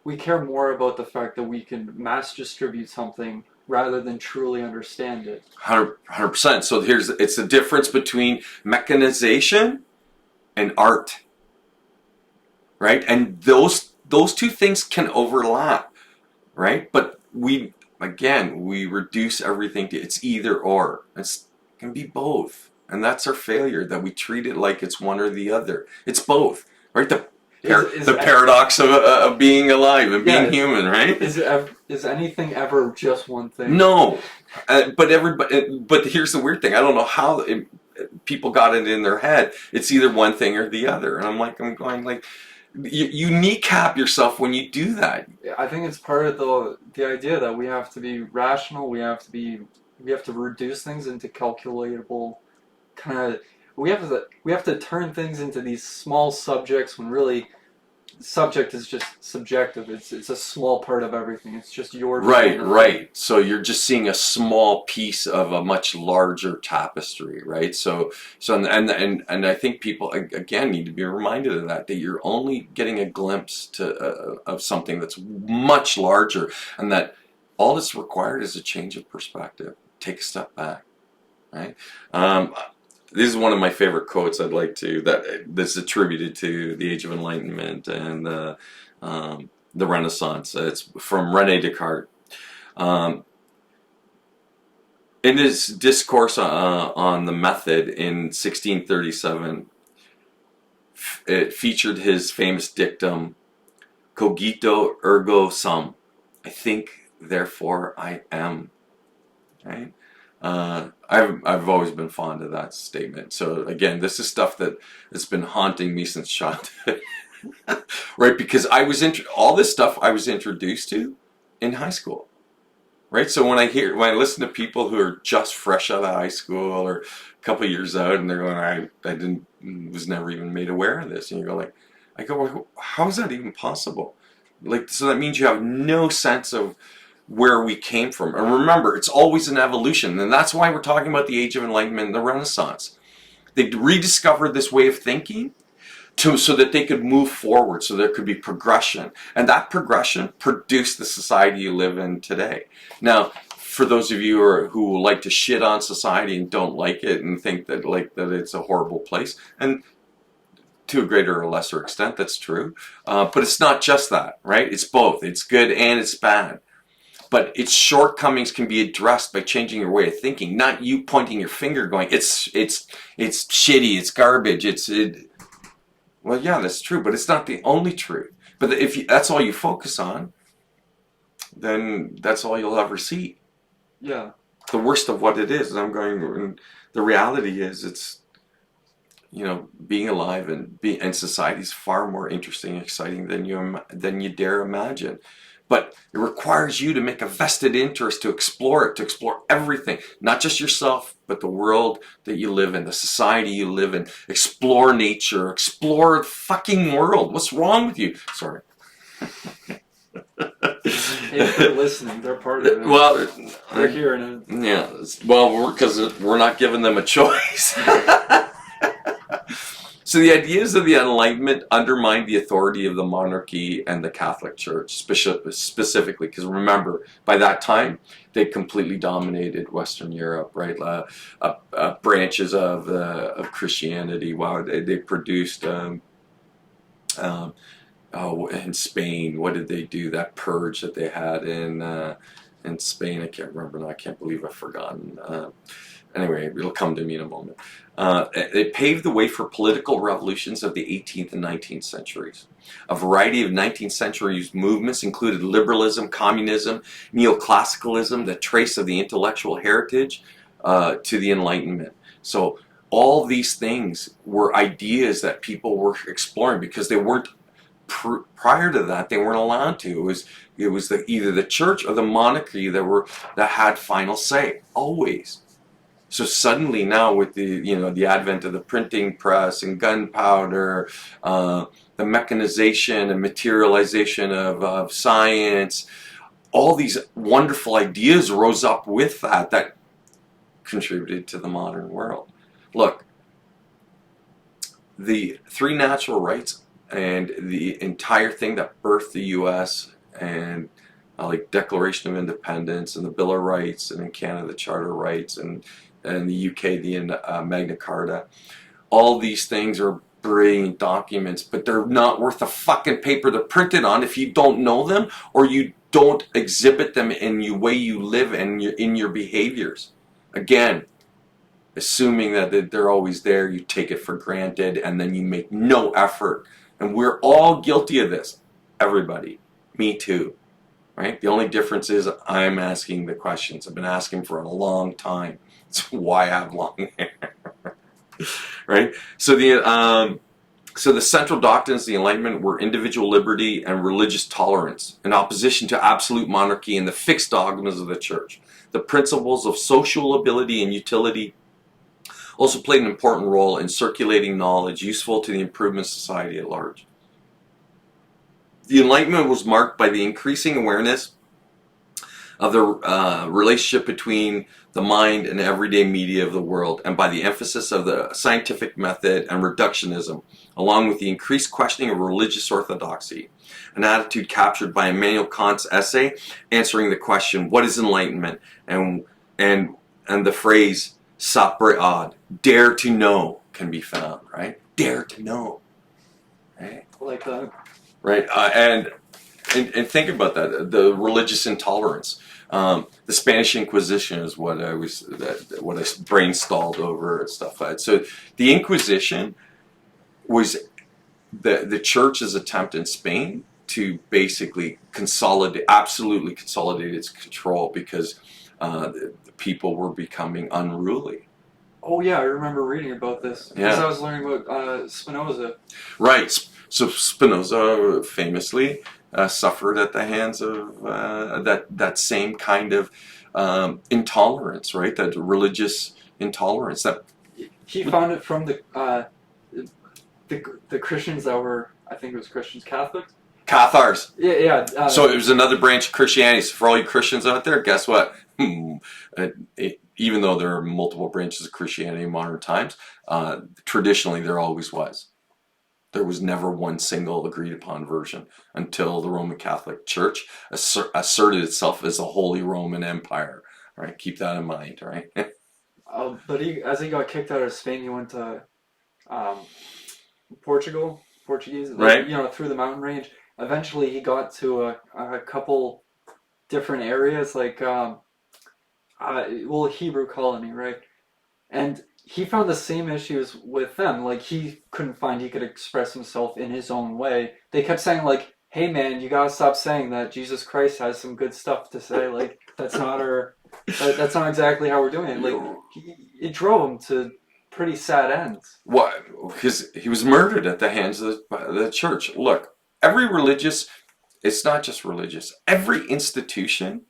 we care more about the fact that we can mass distribute something rather than truly understand it. 100%. So it's the difference between mechanization and art, right? And those two things can overlap, right? But we reduce everything to it's either or. It can be both, and that's our failure, that we treat it like it's one or the other. It's both, right? The paradox of being alive and being human, right? Is anything ever just one thing? No, but here's the weird thing. I don't know how people got it in their head. It's either one thing or the other, and I'm going like, you kneecap yourself when you do that. I think it's part of the idea that we have to be rational. We have to reduce things into calculatable kind of. We have to turn things into these small subjects when really subject is just subjective. It's a small part of everything. It's just your right. So you're just seeing a small piece of a much larger tapestry, right? So and I think people again need to be reminded of that you're only getting a glimpse of something that's much larger, and that all that's required is a change of perspective. Take a step back, right? This is one of my favorite quotes that's attributed to the Age of Enlightenment and the Renaissance. It's from René Descartes. In his discourse on the method in 1637, it featured his famous dictum, "Cogito ergo sum." I think, therefore I am. Right? I've always been fond of that statement. So again, this is stuff that's been haunting me since childhood, right? Because all this stuff I was introduced to in high school, right? So when I listen to people who are just fresh out of high school or a couple years out, and they're going, was never even made aware of this, and you go well, how is that even possible? Like, so that means you have no sense of where we came from. And remember, it's always an evolution, and that's why we're talking about the Age of Enlightenment and the Renaissance. They rediscovered this way of thinking so that they could move forward, so there could be progression. And that progression produced the society you live in today. Now, for those of you who like to shit on society and don't like it and think that it's a horrible place, and to a greater or lesser extent, that's true. But it's not just that, right? It's both. It's good and it's bad. But its shortcomings can be addressed by changing your way of thinking, not you pointing your finger going, it's shitty, it's garbage, well, yeah, that's true, but it's not the only truth. But if that's all you focus on, then that's all you'll ever see. Yeah. The worst of what it is, and the reality is, it's, being alive and society is far more interesting and exciting than you dare imagine. But it requires you to make a vested interest to explore everything, not just yourself, but the world that you live in, the society you live in. Explore nature, explore the fucking world. What's wrong with you? Sorry. Hey, if they're listening, they're part of it. Well, They're hearing it. yeah. Well, because we're not giving them a choice. So the ideas of the Enlightenment undermined the authority of the monarchy and the Catholic Church specifically, because remember, by that time, they completely dominated Western Europe, right? Branches of Christianity. Wow, they produced. Oh, in Spain, what did they do? That purge that they had in Spain, I can't remember now. I can't believe I've forgotten. Anyway, it'll come to me in a moment. It paved the way for political revolutions of the 18th and 19th centuries. A variety of 19th century movements included liberalism, communism, neoclassicalism, the trace of the intellectual heritage to the Enlightenment. So all these things were ideas that people were exploring because they weren't prior to that, they weren't allowed to. It was either the church or the monarchy that had final say, always. So suddenly now, with the advent of the printing press and gunpowder, the mechanization and materialization of science, all these wonderful ideas rose up with that contributed to the modern world. Look, the three natural rights and the entire thing that birthed the U.S. and like Declaration of Independence and the Bill of Rights, and in Canada the Charter of Rights, and in the U.K. the Magna Carta. All these things are brilliant documents, but they're not worth the fucking paper they're printed on if you don't know them or you don't exhibit them in the way you live and in your behaviors. Again, assuming that they're always there, you take it for granted, and then you make no effort. And we're all guilty of this. Everybody. Me too. Right? The only difference is I'm asking the questions. I've been asking for a long time. That's why I have long hair. Right? So the central doctrines of the Enlightenment were individual liberty and religious tolerance, in opposition to absolute monarchy and the fixed dogmas of the church. The principles of social ability and utility also played an important role in circulating knowledge useful to the improvement of society at large. The Enlightenment was marked by the increasing awareness of the relationship between the mind and everyday media of the world, and by the emphasis of the scientific method and reductionism, along with the increased questioning of religious orthodoxy, an attitude captured by Immanuel Kant's essay answering the question, what is enlightenment? And the phrase, sapere ad, dare to know, can be found, right? Dare to know, right? Like that. Right, and think about that, the religious intolerance. The Spanish Inquisition is what I brainstalled over and stuff. So the Inquisition was the church's attempt in Spain to basically absolutely consolidate its control, because the people were becoming unruly. Oh yeah, I remember reading about this because Yeah. I was learning about Spinoza. Right. So Spinoza famously suffered at the hands of that same kind of intolerance, right? That religious intolerance. That He found it from the Christians that were, I think it was Christians, Catholics. Cathars. Yeah. So it was another branch of Christianity. So for all you Christians out there, guess what? Even though there are multiple branches of Christianity in modern times, traditionally there always was. There was never one single agreed upon version until the Roman Catholic Church asserted itself as a Holy Roman Empire. Right? Keep that in mind, right? But as he got kicked out of Spain, he went to Portuguese, Right. Through the mountain range. Eventually, he got to a couple different areas, like Hebrew colony, right? And he found the same issues with them. Like, he couldn't find he could express himself in his own way. They kept saying, like, hey man, you gotta stop saying that. Jesus Christ has some good stuff to say. Like, that's not exactly how we're doing it. Like, it drove him to pretty sad ends. Why? Because he was murdered at the hands of the church. Look, it's not just religious, every institution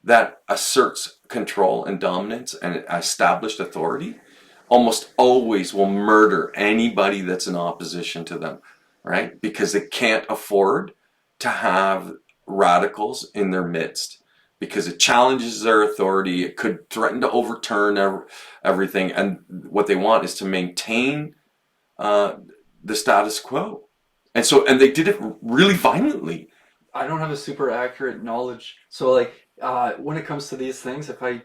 that asserts control and dominance and established authority almost always will murder anybody that's in opposition to them, right? Because they can't afford to have radicals in their midst because it challenges their authority. It could threaten to overturn everything. And what they want is to maintain the status quo. And they did it really violently. I don't have a super accurate knowledge, so like when it comes to these things, if I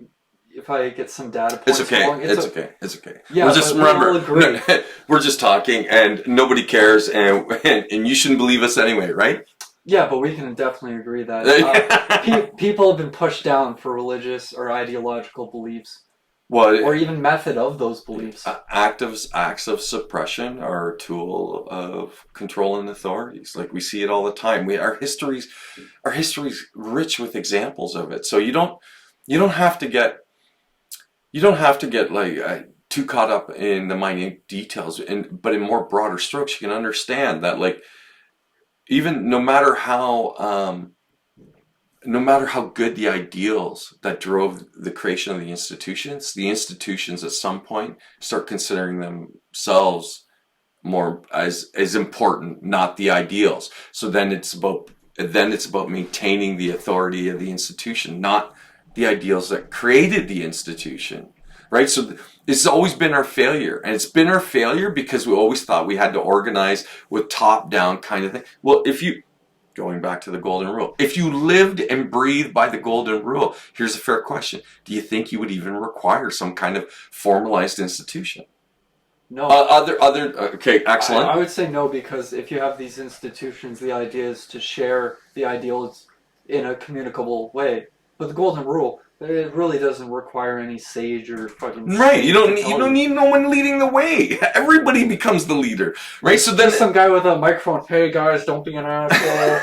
get some data points It's okay. wrong, It's okay. It's okay. Yeah, We're just but we all agree. we're just talking, and nobody cares, and you shouldn't believe us anyway, right? Yeah, but we can definitely agree that people have been pushed down for religious or ideological beliefs, Well, or even method of those beliefs. acts of suppression are a tool of control and authorities. Like we see it all the time. Our history's rich with examples of it. So you don't have to get like too caught up in the minute details. But in more broader strokes, you can understand that like even no matter how good the ideals that drove the creation of the institutions at some point start considering themselves more as important, not the ideals. So then it's about maintaining the authority of the institution, not the ideals that created the institution, right? So it's always been our failure, and it's been our failure because we always thought we had to organize with top-down kind of thing. Well, going back to the golden rule, if you lived and breathed by the golden rule, here's a fair question: do you think you would even require some kind of formalized institution? No. Okay, excellent. I would say no, because if you have these institutions, the idea is to share the ideals in a communicable way. But the golden rule, it really doesn't require any sage or fucking right. You don't need no one leading the way. Everybody becomes the leader, right? So then some guy with a microphone, hey guys, don't be an asshole.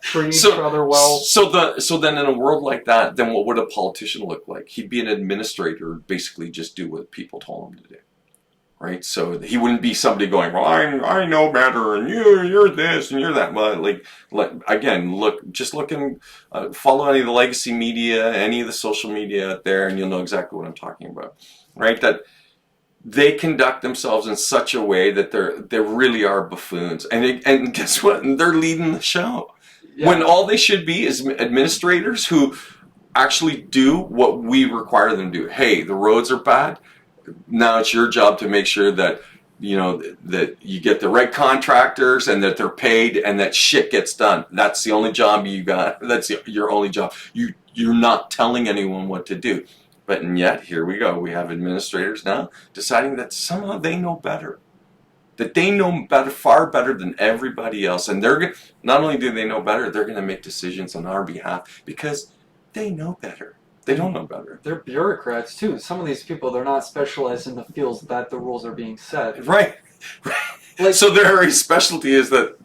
Treat each other well. So then in a world like that, then what would a politician look like? He'd be an administrator, basically just do what people told him to do. Right, so he wouldn't be somebody going, well, I know better, and you're this and you're that. Well, like again, follow any of the legacy media, any of the social media out there, and you'll know exactly what I'm talking about. Right, that they conduct themselves in such a way that they really are buffoons, and guess what? They're leading the show. Yeah. When all they should be is administrators who actually do what we require them to do. Hey, the roads are bad. Now it's your job to make sure that that you get the right contractors and that they're paid and that shit gets done. That's the only job you got. That's your only job. You're not telling anyone what to do. But and yet here we go. We have administrators now deciding that somehow they know better. That they know better, far better than everybody else, and not only do they know better, they're going to make decisions on our behalf because they know better. They don't know better. They're bureaucrats too. Some of these people, they're not specialized in the fields that the rules are being set. Right. Like, so their very specialty is that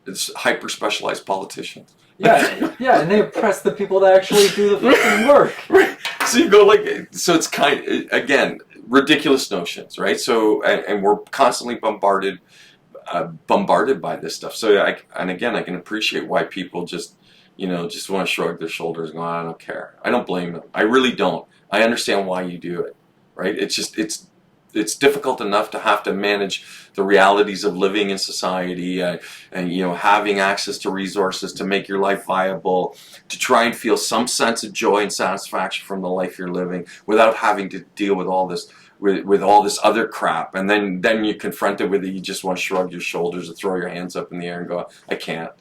it's hyper specialized politicians. Yeah, yeah, and they oppress the people that actually do the fucking work. Right. So you go so it's again ridiculous notions, right? So and we're constantly bombarded by this stuff. So I can appreciate why people just want to shrug their shoulders and go, I don't care. I don't blame them. I really don't. I understand why you do it, right? It's difficult enough to have to manage the realities of living in society and having access to resources to make your life viable, to try and feel some sense of joy and satisfaction from the life you're living without having to deal with all this with all this other crap. And then you're confronted with it. You just want to shrug your shoulders and throw your hands up in the air and go, I can't.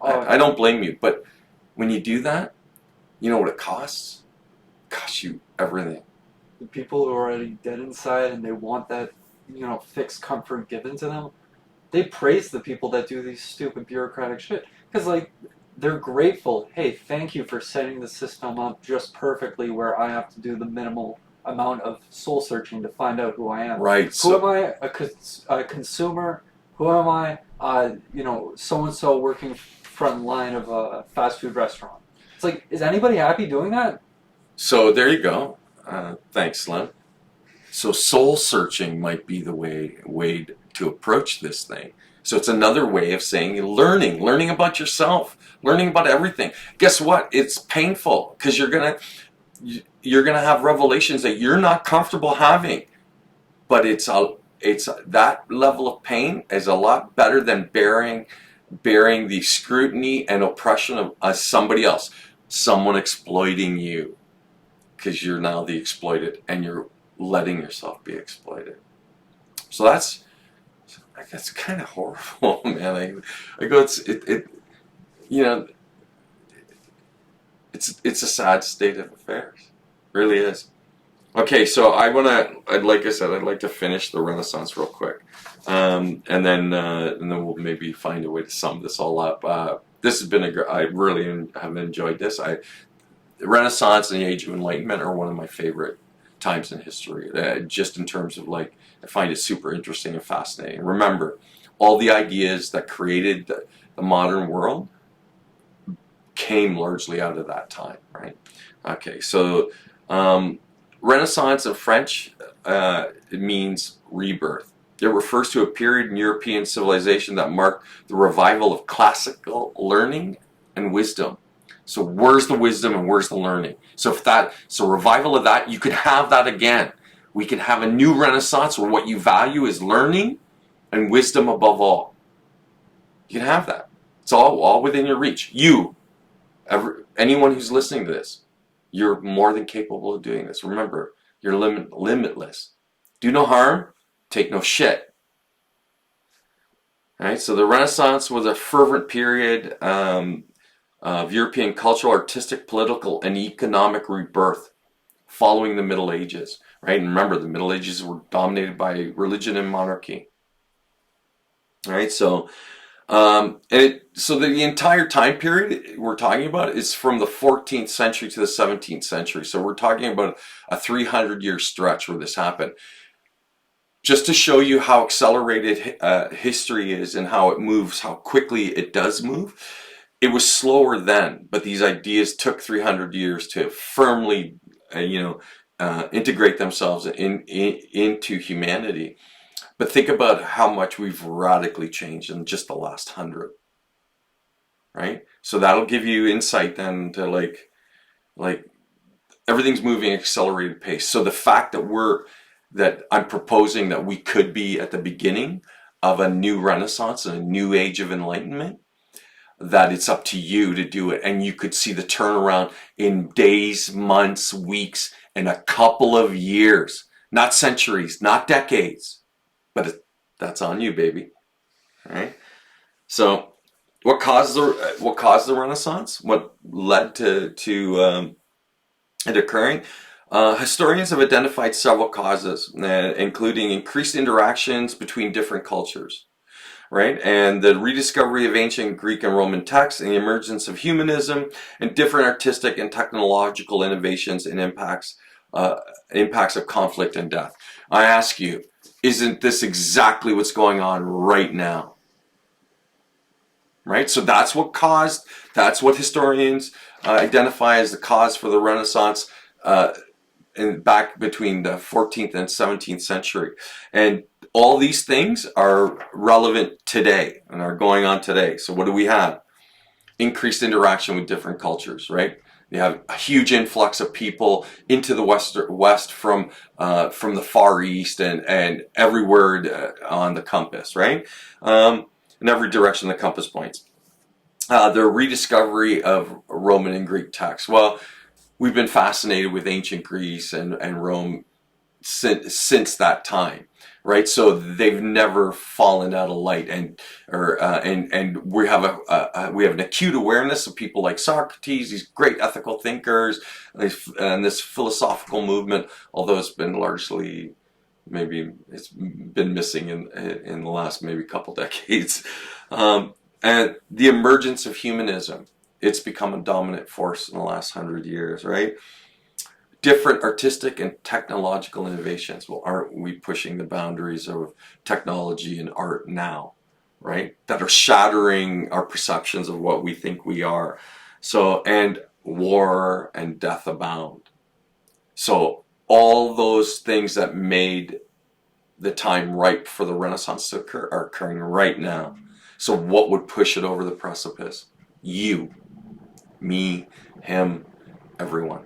I don't blame you, but when you do that, you know what it costs? It costs you everything. The people who are already dead inside and they want that, fixed comfort given to them, they praise the people that do these stupid bureaucratic shit. Because, they're grateful. Hey, thank you for setting the system up just perfectly where I have to do the minimal amount of soul searching to find out who I am. Right. Who am I? A consumer? Who am I? So-and-so working front line of a fast food restaurant. It's like, is anybody happy doing that? So there you go. Thanks, Slim. So soul searching might be the way to approach this thing. So it's another way of saying learning about yourself, learning about everything. Guess what? It's painful because you're gonna have revelations that you're not comfortable having, but it's that level of pain is a lot better than bearing bearing the scrutiny and oppression of somebody else, someone exploiting you, because you're now the exploited and you're letting yourself be exploited. So that's kind of horrible, man. I go, you know, it's a sad state of affairs, it really is. Okay, so like I said, I'd like to finish the Renaissance real quick, and then we'll maybe find a way to sum this all up. This has been I really have enjoyed this. The Renaissance and the Age of Enlightenment are one of my favorite times in history. Just in terms of like, I find it super interesting and fascinating. Remember, all the ideas that created the modern world came largely out of that time, right? Okay, so. Renaissance in French, it means rebirth. It refers to a period in European civilization that marked the revival of classical learning and wisdom. So where's the wisdom and where's the learning? So revival of that, you could have that again. We can have a new Renaissance where what you value is learning and wisdom above all. You can have that. It's all within your reach. Anyone who's listening to this, you're more than capable of doing this. Remember, you're limitless. Do no harm, take no shit. All right, so the Renaissance was a fervent period of European cultural, artistic, political, and economic rebirth following the Middle Ages. Right, and remember, the Middle Ages were dominated by religion and monarchy. All right, so the entire time period we're talking about is from the 14th century to the 17th century. So we're talking about a 300-year stretch where this happened. Just to show you how accelerated history is and how it moves, how quickly it does move. It was slower then, but these ideas took 300 years to firmly, integrate themselves into humanity. But think about how much we've radically changed in just the last 100, right? So that'll give you insight then to like everything's moving at accelerated pace. So the fact that I'm proposing that we could be at the beginning of a new Renaissance and a new age of enlightenment, that it's up to you to do it, and you could see the turnaround in days, months, weeks, and a couple of years, not centuries, not decades. But that's on you, baby. All right. So, what caused the Renaissance? What led to it occurring? Historians have identified several causes, including increased interactions between different cultures, right, and the rediscovery of ancient Greek and Roman texts, and the emergence of humanism, and different artistic and technological innovations and impacts of conflict and death. I ask you, isn't this exactly what's going on right now? Right? So that's what historians identify as the cause for the Renaissance back between the 14th and 17th century. And all these things are relevant today and are going on today. So what do we have? Increased interaction with different cultures, right? You have a huge influx of people into the West from the Far East and everywhere on the compass, right? In every direction the compass points. The rediscovery of Roman and Greek texts. Well, we've been fascinated with ancient Greece and Rome since that time, right? So they've never fallen out of light, and we have an acute awareness of people like Socrates, these great ethical thinkers, and this philosophical movement. Although it's been largely, maybe it's been missing in the last maybe couple decades, and the emergence of humanism. It's become a dominant force in the last 100 years, right? Different artistic and technological innovations. Well, aren't we pushing the boundaries of technology and art now, right? That are shattering our perceptions of what we think we are. So, and war and death abound. So all those things that made the time ripe for the Renaissance to occur are occurring right now. So what would push it over the precipice? You, me, him, everyone.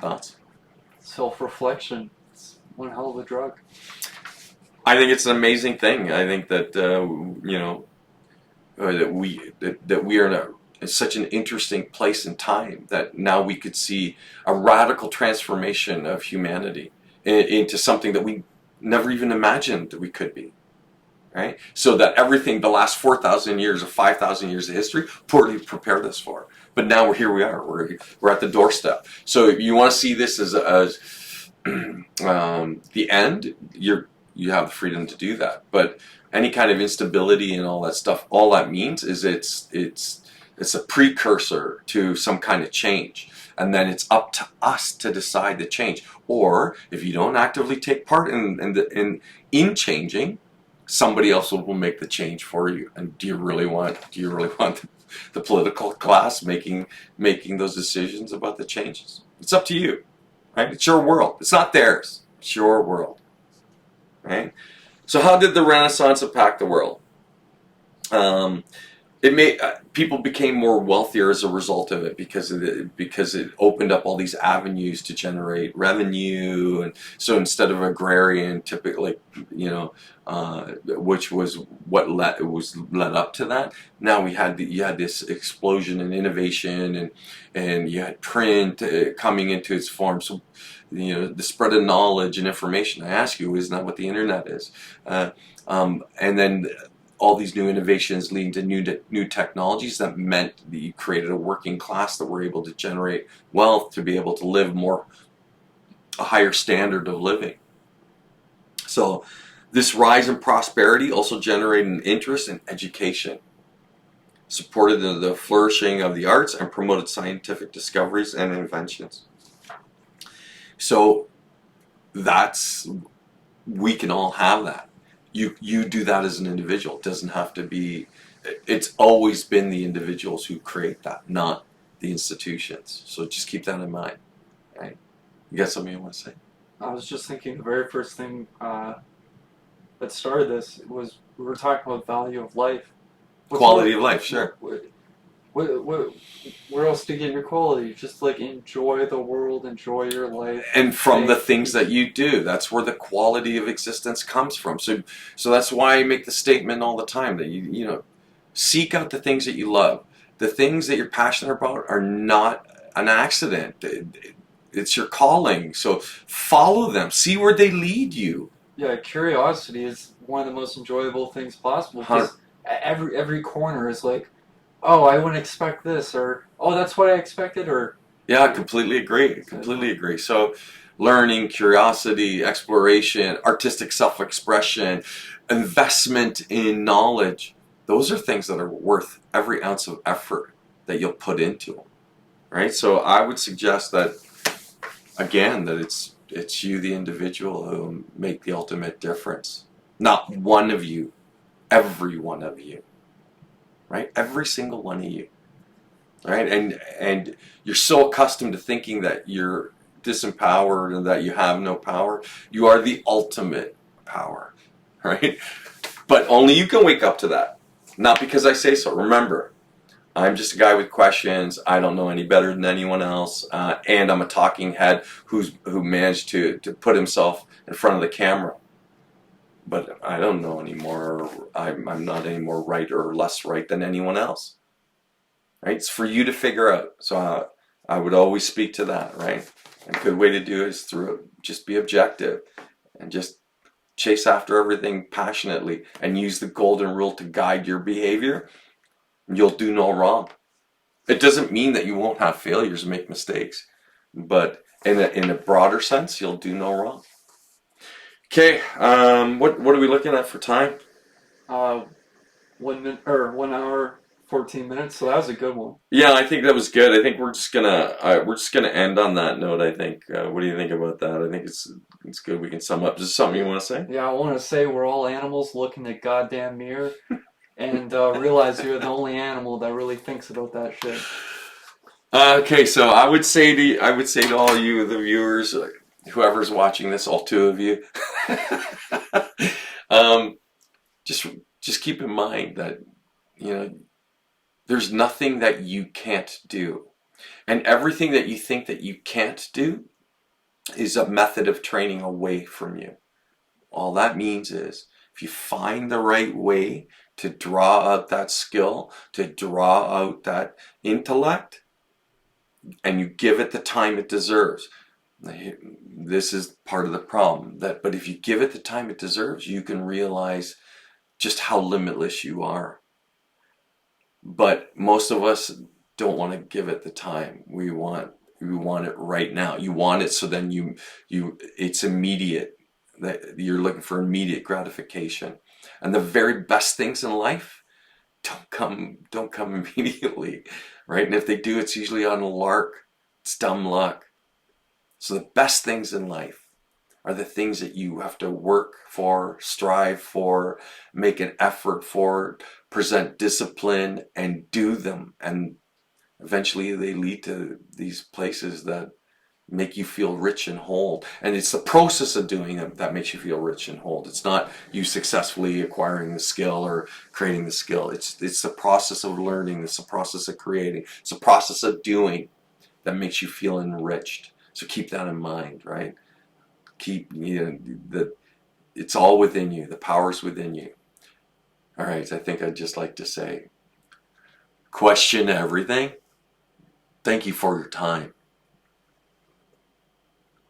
Thoughts? Self-reflection. It's one hell of a drug. I think it's an amazing thing. I think that that we are in such an interesting place in time that now we could see a radical transformation of humanity into something that we never even imagined that we could be. Right? So that everything the last 4,000 years or 5,000 years of history poorly prepared us for. But now here we are. We're at the doorstep. So if you want to see this as the end, you have the freedom to do that. But any kind of instability and all that stuff, all that means is it's a precursor to some kind of change. And then it's up to us to decide the change. Or if you don't actively take part in changing, somebody else will make the change for you. And do you really want the political class making those decisions about the changes? It's up to you, right? It's your world. It's not theirs. It's your world, right? So how did the Renaissance impact the world? It made people became more wealthier as a result of it because it opened up all these avenues to generate revenue, and so instead of agrarian, typically, which was what led up to that. Now you had this explosion in innovation, and you had print coming into its form. So the spread of knowledge and information. I ask you, isn't that what the internet is? And then all these new innovations leading to new technologies that meant that you created a working class that were able to generate wealth to be able to live a higher standard of living. So this rise in prosperity also generated an interest in education, supported the flourishing of the arts, and promoted scientific discoveries and inventions. So we can all have that. You do that as an individual. It doesn't have to be. It's always been the individuals who create that, not the institutions. So just keep that in mind. Right? You got something you want to say? I was just thinking the very first thing that started this was we were talking about value of life. Quality of life, sure. Where else do you get your quality? Just like enjoy the world, enjoy your life. And from the things that you do, that's where the quality of existence comes from. So that's why I make the statement all the time that you seek out the things that you love. The things that you're passionate about are not an accident. It's your calling. So follow them. See where they lead you. Yeah, curiosity is one of the most enjoyable things possible because every corner is like, oh, I wouldn't expect this, or oh, that's what I expected, or yeah, I completely agree. So learning, curiosity, exploration, artistic self-expression, investment in knowledge, those are things that are worth every ounce of effort that you'll put into them, right? So I would suggest that, again, that it's you, the individual, who make the ultimate difference. Not one of you, every one of you. Right? Every single one of you. Right? And you're so accustomed to thinking that you're disempowered and that you have no power. You are the ultimate power. Right? But only you can wake up to that. Not because I say so. Remember, I'm just a guy with questions. I don't know any better than anyone else. And I'm a talking head who managed to put himself in front of the camera. But I don't know anymore. I'm not any more right or less right than anyone else. Right? It's for you to figure out. So I would always speak to that, right? And a good way to do it is just be objective and just chase after everything passionately and use the golden rule to guide your behavior. You'll do no wrong. It doesn't mean that you won't have failures and make mistakes, but in a broader sense, you'll do no wrong. Okay, what are we looking at for time? 1 minute or 1 hour 14 minutes. So that was a good one. Yeah, I think that was good. I think we're just gonna end on that note. I think. What do you think about that? I think it's good. We can sum up. Is there something you want to say? Yeah, I want to say we're all animals looking in the goddamn mirror, and realize you're the only animal that really thinks about that shit. Okay, so I would say to all you, the viewers, whoever's watching this, all two of you, just keep in mind that there's nothing that you can't do, and everything that you think that you can't do is a method of training away from you. All that means is if you find the right way to draw out that skill, to draw out that intellect, and you give it the time it deserves. This is part of the problem. But if you give it the time it deserves, you can realize just how limitless you are. But most of us don't want to give it the time. We want it right now. You want it so then it's immediate. That you're looking for immediate gratification. And the very best things in life don't come immediately, right? And if they do, it's usually on a lark. It's dumb luck. So the best things in life are the things that you have to work for, strive for, make an effort for, present discipline, and do them. And eventually they lead to these places that make you feel rich and whole. And it's the process of doing them that makes you feel rich and whole. It's not you successfully acquiring the skill or creating the skill. It's the process of learning. It's the process of creating. It's the process of doing that makes you feel enriched. So keep that in mind, right? It's all within you. The power's within you. All right, I think I'd just like to say, question everything. Thank you for your time.